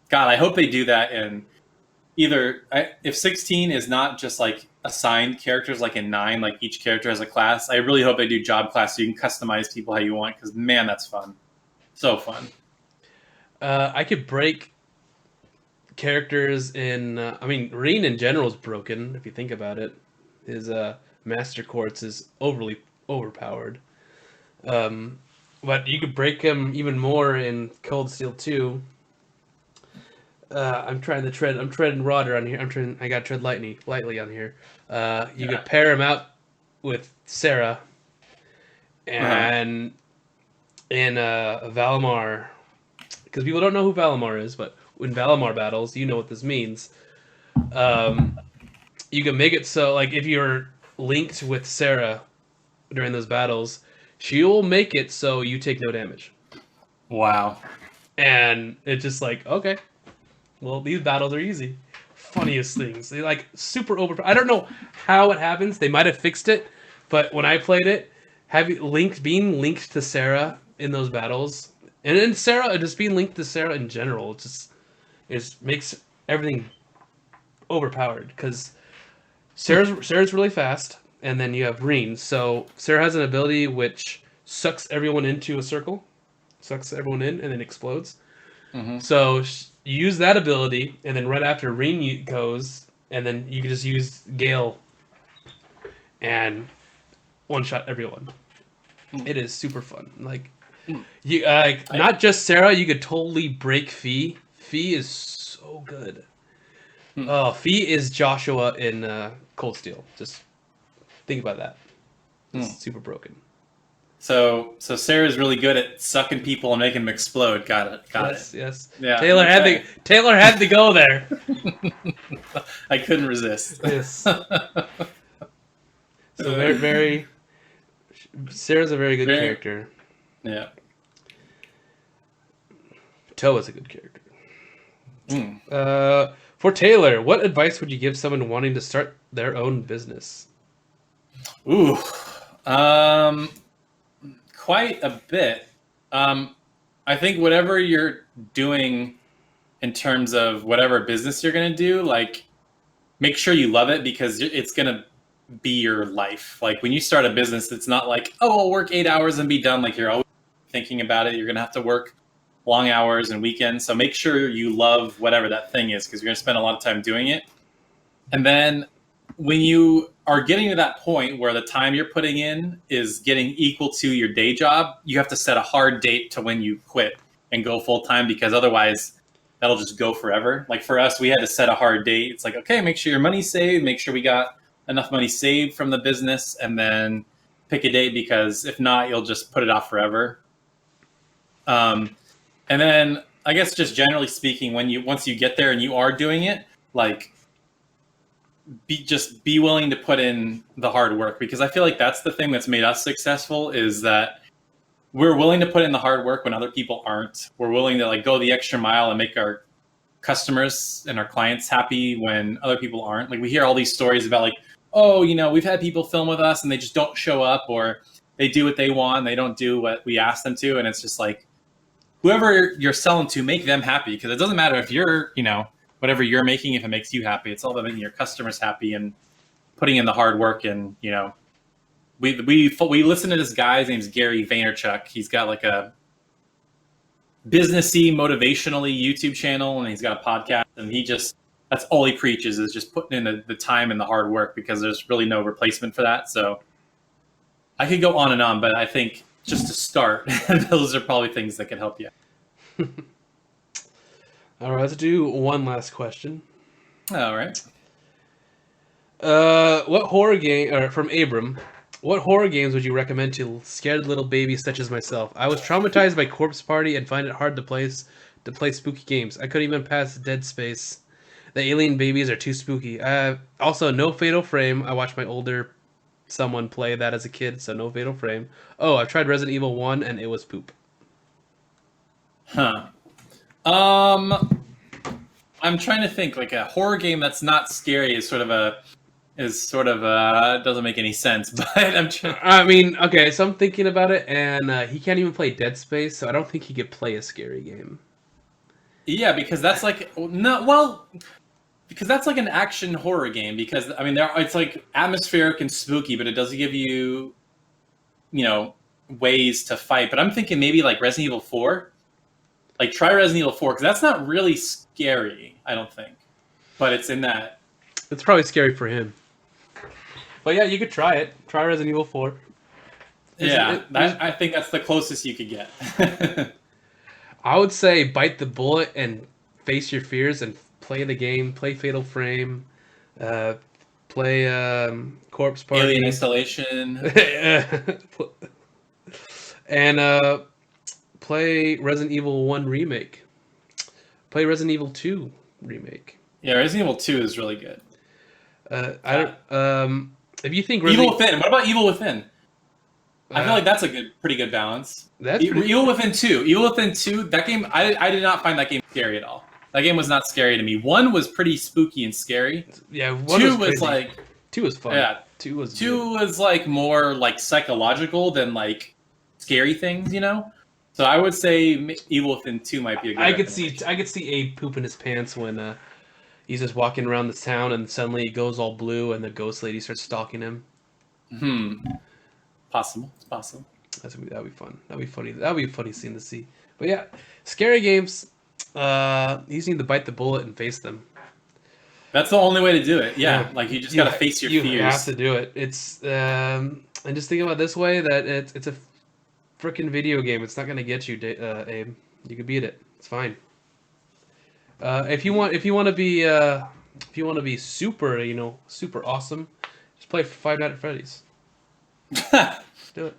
God, I hope they do that in if 16 is not just like assigned characters like in 9, like each character has a class. I really hope they do job class so you can customize people how you want because man, that's fun. So fun. I could break characters in. Rune in general is broken if you think about it. His Master Quartz is overpowered. But you could break him even more in Cold Steel 2. I'm treading water on here. I got to tread lightly on here. You could pair him out with Sarah, and in Valimar, because people don't know who Valimar is, but in Valimar battles, you know what this means. You can make it so, like, if you're linked with Sarah during those battles, she will make it so you take no damage. Wow. And it's just like, okay, well, these battles are easy. Funniest things. They like super over. I don't know how it happens. They might have fixed it, but when I played it, being linked to Sarah in those battles, and then Sarah, just being linked to Sarah in general, it makes everything overpowered because Sarah's really fast, and then you have Rune. So Sarah has an ability which sucks everyone into a circle, sucks everyone in, and then explodes. Mm-hmm. So you use that ability, and then right after Rune goes, and then you can just use Gale and one-shot everyone. It is super fun. Like, you not just Sarah, you could totally break Fee. Fee is so good. Oh, Fee is Joshua in Cold Steel. Just think about that. It's super broken. So Sarah's really good at sucking people and making them explode. Got it. Yes. Yeah. Taylor had to go there. I couldn't resist. Yes. So very. Sarah's a very good character. Yeah. Toe is a good character. For Taylor, what advice would you give someone wanting to start their own business? Ooh. Quite a bit. I think whatever you're doing in terms of whatever business you're going to do, like, make sure you love it, because it's going to be your life. Like, when you start a business, it's not like, oh, I'll work 8 hours and be done. Like, you're always thinking about it. You're going to have to work long hours and weekends. So make sure you love whatever that thing is, because you're going to spend a lot of time doing it. And then when you are getting to that point where the time you're putting in is getting equal to your day job, you have to set a hard date to when you quit and go full time, because otherwise that'll just go forever. Like, for us, we had to set a hard date. It's like, okay, make sure your money's saved, make sure we got enough money saved from the business, and then pick a date, because if not, you'll just put it off forever. And then I guess just generally speaking, once you get there and you are doing it, like, be willing to put in the hard work, because I feel like that's the thing that's made us successful, is that we're willing to put in the hard work when other people aren't. We're willing to, like, go the extra mile and make our customers and our clients happy when other people aren't. Like, we hear all these stories about, like, oh, we've had people film with us and they just don't show up, or they do what they want and they don't do what we ask them to. And it's just like, whoever you're selling to, make them happy, because it doesn't matter if you're, whatever you're making, if it makes you happy. It's all about making your customers happy and putting in the hard work. And, we listen to this guy. His name's Gary Vaynerchuk. He's got like a businessy, motivationally YouTube channel, and he's got a podcast, and that's all he preaches, is just putting in the time and the hard work, because there's really no replacement for that. So I could go on and on, but I think just to start, those are probably things that can help you. All right, let's do one last question. All right. What horror game, or from Abram, what horror games would you recommend to scared little babies such as myself? I was traumatized by Corpse Party and find it hard to play spooky games. I couldn't even pass Dead Space. The alien babies are too spooky. Also, no Fatal Frame. I watched my older someone play that as a kid, so no Fatal Frame. Oh, I've tried Resident Evil 1 and it was poop. Huh. I'm trying to think, like, a horror game that's not scary is sort of doesn't make any sense, but I'm trying. I mean, okay, so I'm thinking about it, and he can't even play Dead Space, so I don't think he could play a scary game. Yeah, because that's like because that's like an action horror game. Because I mean, it's like atmospheric and spooky, but it doesn't give you, ways to fight. But I'm thinking maybe like Resident Evil 4. Like, try Resident Evil 4, because that's not really scary, I don't think. But it's in that. It's probably scary for him. But yeah, you could try it. Try Resident Evil 4. I think that's the closest you could get. I would say bite the bullet and face your fears and play the game. Play Fatal Frame. Play Corpse Party. Alien Isolation. And play Resident Evil 1 Remake. Play Resident Evil 2 Remake. Yeah, Resident Evil 2 is really good. If you think Evil Within. What about Evil Within? I feel like that's a pretty good balance. Evil Within 2. Evil Within 2, that game, I did not find that game scary at all. That game was not scary to me. 1 was pretty spooky and scary. Yeah, 2 was like... 2 was fun. Yeah. 2 was like more like psychological than like scary things, So I would say Evil Within 2 might be a good I could see Abe pooping his pants when he's just walking around the town and suddenly it goes all blue and the ghost lady starts stalking him. Possible. It's possible. That'd be fun. That'd be funny. That'd be a funny scene to see. But yeah, scary games. You just need to bite the bullet and face them. That's the only way to do it. Yeah, like you just gotta face your fears. You have to do it. It's and just think about it this way that it's a freaking video game. It's not gonna get you, Abe. You can beat it. It's fine. If you want to be super, super awesome, just play Five Nights at Freddy's. Just do it.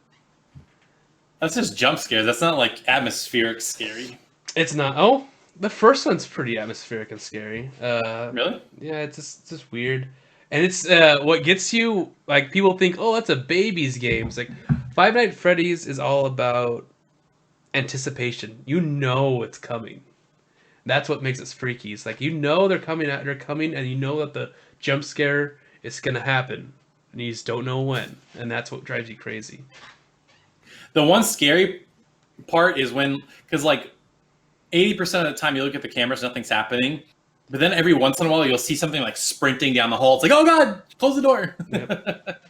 That's just jump scares. That's not like atmospheric scary. It's not. Oh, the first one's pretty atmospheric and scary. Really? Yeah, it's just weird, and it's what gets you. Like people think, oh, that's a baby's game. It's like Five Nights at Freddy's is all about anticipation. You know it's coming. That's what makes it freaky. It's like they're coming, and you know that the jump scare is gonna happen, and you just don't know when, and that's what drives you crazy. The one scary part is because like 80% of the time you look at the cameras, nothing's happening, but then every once in a while you'll see something like sprinting down the hall. It's like, oh god, close the door. Yep.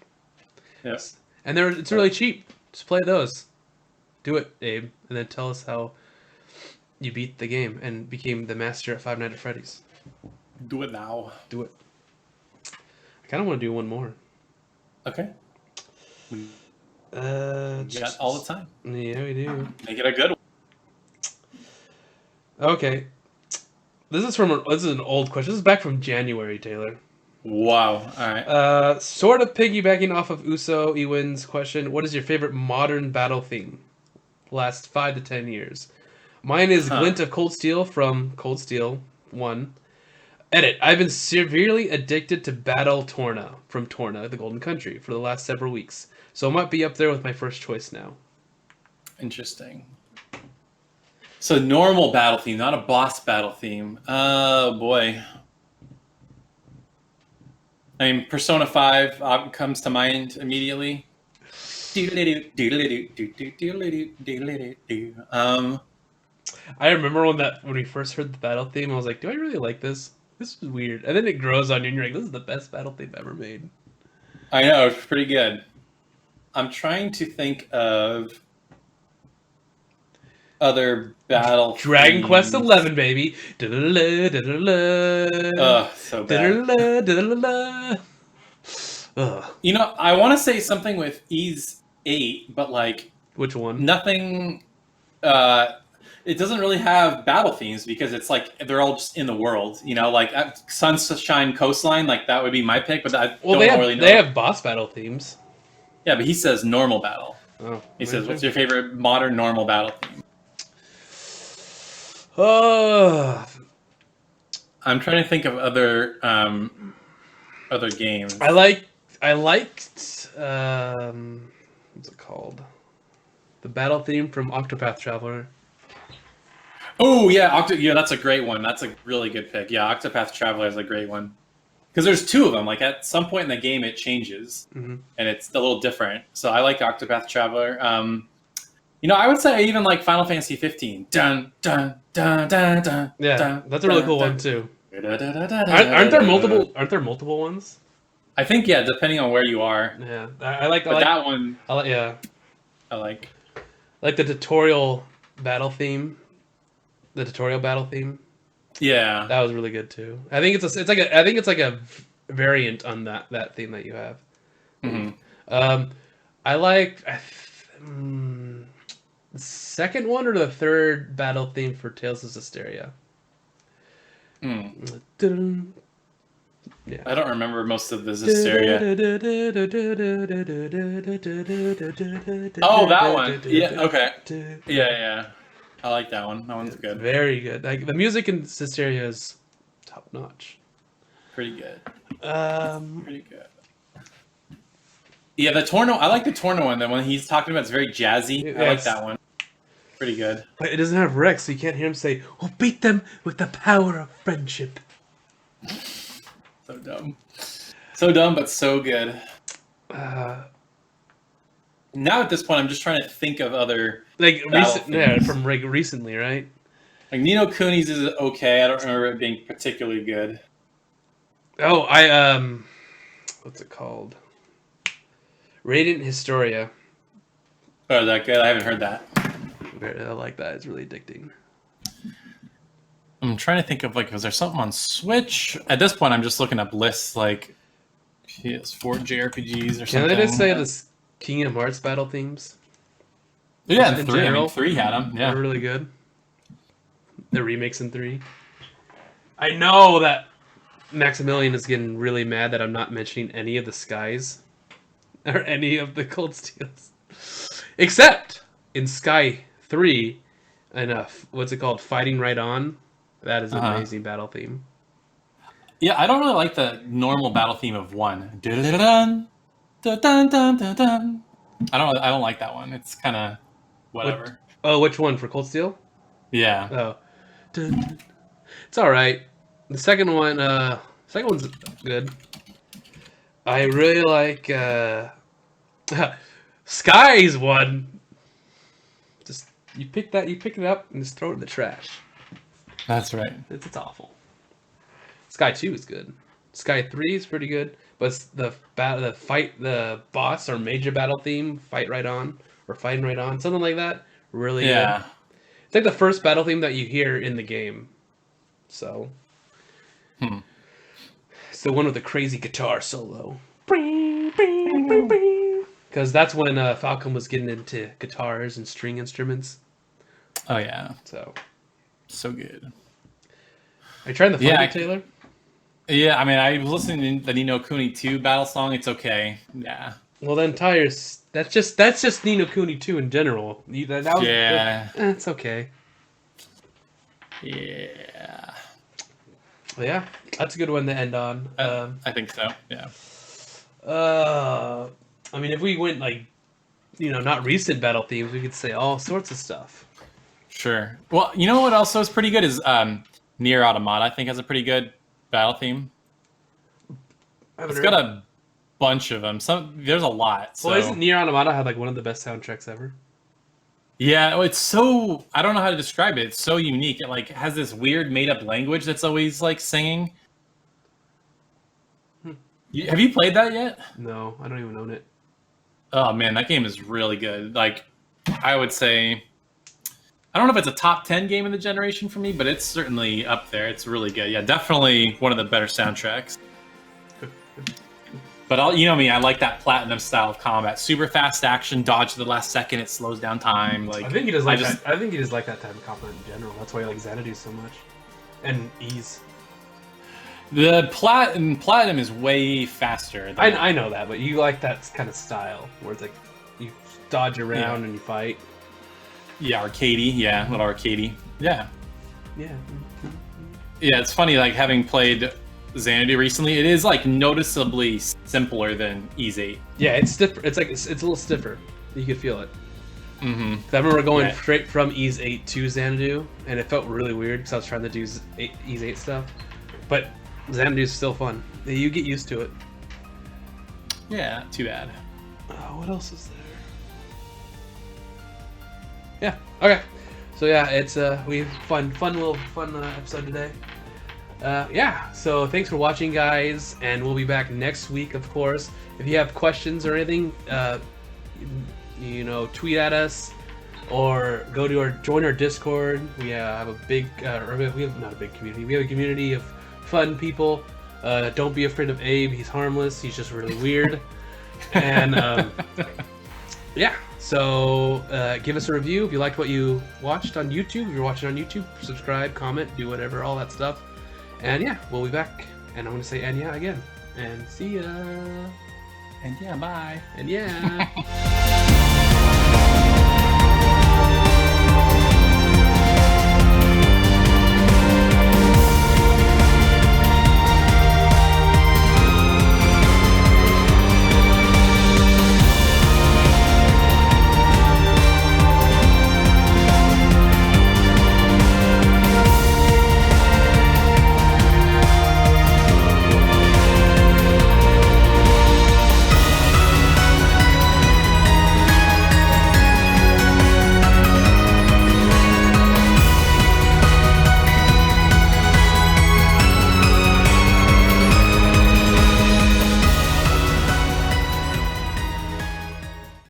Yes. And it's really cheap. Just play those. Do it, Abe, and then tell us how you beat the game and became the master at Five Nights at Freddy's. Do it now. Do it. I kind of want to do one more. Okay. We got all the time. Yeah, we do. Make it a good one. Okay. This is an old question. This is back from January, Taylor. Wow. All right. Sort of piggybacking off of Uso Ewin's question, what is your favorite modern battle theme? Last 5 to 10 years. Mine is Glint of Cold Steel from Cold Steel 1. Edit. I've been severely addicted to Battle Torna from Torna, the Golden Country, for the last several weeks. So it might be up there with my first choice now. Interesting. So normal battle theme, not a boss battle theme. Oh boy. I mean, Persona 5 comes to mind immediately. I remember when we first heard the battle theme, I was like, do I really like this? This is weird. And then it grows on you and you're like, this is the best battle theme ever made. I know, it's pretty good. I'm trying to think of other battle Dragon themes. Quest 11, baby. So bad. You know, I want to say something with Ys 8, but like Which one? nothing. It doesn't really have battle themes because it's like they're all just in the world. You know, like Sunshine Coastline, like that would be my pick. But I don't really know. They have boss battle themes. Yeah, but he says normal battle. Oh, He says, "What's your favorite modern normal battle theme?" I'm trying to think of other games. I liked what's it called? The battle theme from Octopath Traveler. Oh yeah, that's a great one. That's a really good pick. Yeah, Octopath Traveler is a great one. Because there's two of them. Like at some point in the game, it changes, and it's a little different. So I like Octopath Traveler. You know, I would say I even like Final Fantasy 15. Dun dun dun dun dun. Yeah, dun, that's a really cool one too. Aren't there multiple ones? I think depending on where you are. Yeah, I like that one. I like the tutorial battle theme. The tutorial battle theme. Yeah, that was really good too. I think it's like a variant on that theme that you have. I like the second one or the third battle theme for Tales of Zestiria. Yeah. I don't remember most of the Zestiria. Oh, that one. Yeah. Okay. Yeah. I like that one. That one's good. Very good. Like the music in Zestiria is top notch. Pretty good. Pretty good. Yeah, the Torno. I like the Torno one. The one he's talking about is very jazzy. I like that one. Pretty good. But it doesn't have Rex, so you can't hear him say, "We'll beat them with the power of friendship." So dumb. So dumb, but so good. Now at this point, I'm just trying to think of other recently, right? Like Ni no Kuni's is okay. I don't remember it being particularly good. Oh, what's it called? Radiant Historia. Oh, is that good? I haven't heard that. I like that. It's really addicting. I'm trying to think of was there something on Switch? At this point, I'm just looking up lists like PS4 JRPGs or something. Can I just say this Kingdom Hearts battle themes? Yeah, in 3. general, I mean, 3 had them. Yeah, they're really good. The remakes in 3. I know that Maximilian is getting really mad that I'm not mentioning any of the Skies or any of the Cold Steels, except in Sky 3 and what's it called? Fighting Right On. That is an amazing battle theme. Yeah, I don't really like the normal battle theme of 1. Dun, dun, dun, dun, dun, dun. I don't like that one. It's kind of whatever. Which one for Cold Steel? Yeah. Oh, it's all right. The second one's good. I really like Sky's one. Just you pick it up and just throw it in the trash. That's right. It's awful. Sky 2 is good. Sky 3 is pretty good, but the boss or major battle theme, Fight Right On or Fighting Right On, something like that. Really good. It's like the first battle theme that you hear in the game. So it's the one with the crazy guitar solo. Because that's when Falcon was getting into guitars and string instruments. Oh yeah. So good. Are you trying to find it, Taylor? Yeah, I mean, I was listening to the Ni no Kuni 2 battle song. It's okay. Yeah. Well, then, Tyres, that's just Ni no Kuni 2 in general. It's okay. Yeah. Well, yeah, that's a good one to end on. I think so. Yeah. I mean, if we went not recent battle themes, we could say all sorts of stuff. Sure. Well, you know what also is pretty good is Nier Automata. I think has a pretty good battle theme. It's got a bunch of them. There's a lot. So. Well, isn't Nier Automata had one of the best soundtracks ever? Yeah, it's so I don't know how to describe it. It's so unique. It has this weird made up language that's always singing. Have you played that yet? No, I don't even own it. Oh man, that game is really good. I would say I don't know if it's a top 10 game in the generation for me, but it's certainly up there. It's really good. Yeah, definitely one of the better soundtracks. But you know me, I like that platinum style of combat. Super fast action, dodge to the last second, it slows down time. I think he does like that. I think he does like that type of combat in general. That's why I like Xanadu so much. And Ease. The platinum is way faster. I know that, but you like that kind of style where it's you dodge around and you fight. Yeah, arcadey. Yeah, a little arcadey. Yeah. Yeah. Yeah, it's funny, having played Xanadu recently, it is noticeably simpler than Ys 8. Yeah, it's stiffer. It's it's a little stiffer. You could feel it. Mm-hmm. I remember going straight from Ys 8 to Xanadu, and it felt really weird because I was trying to do Ys 8 stuff. But Xanadu is still fun. You get used to it. Yeah, not too bad. What else is there? Yeah. Okay. So yeah, it's we have fun episode today. Yeah. So thanks for watching, guys, and we'll be back next week, of course. If you have questions or anything, tweet at us or join our Discord. We have a big, we have not a big community. We have a community of fun people. Don't be afraid of Abe. He's harmless. He's just really weird. And yeah. So give us a review if you liked what you watched on YouTube. If you're watching on YouTube, subscribe, comment, do whatever, all that stuff. And yeah, we'll be back. And I'm going to say and yeah again. And see ya. And yeah, bye. And yeah.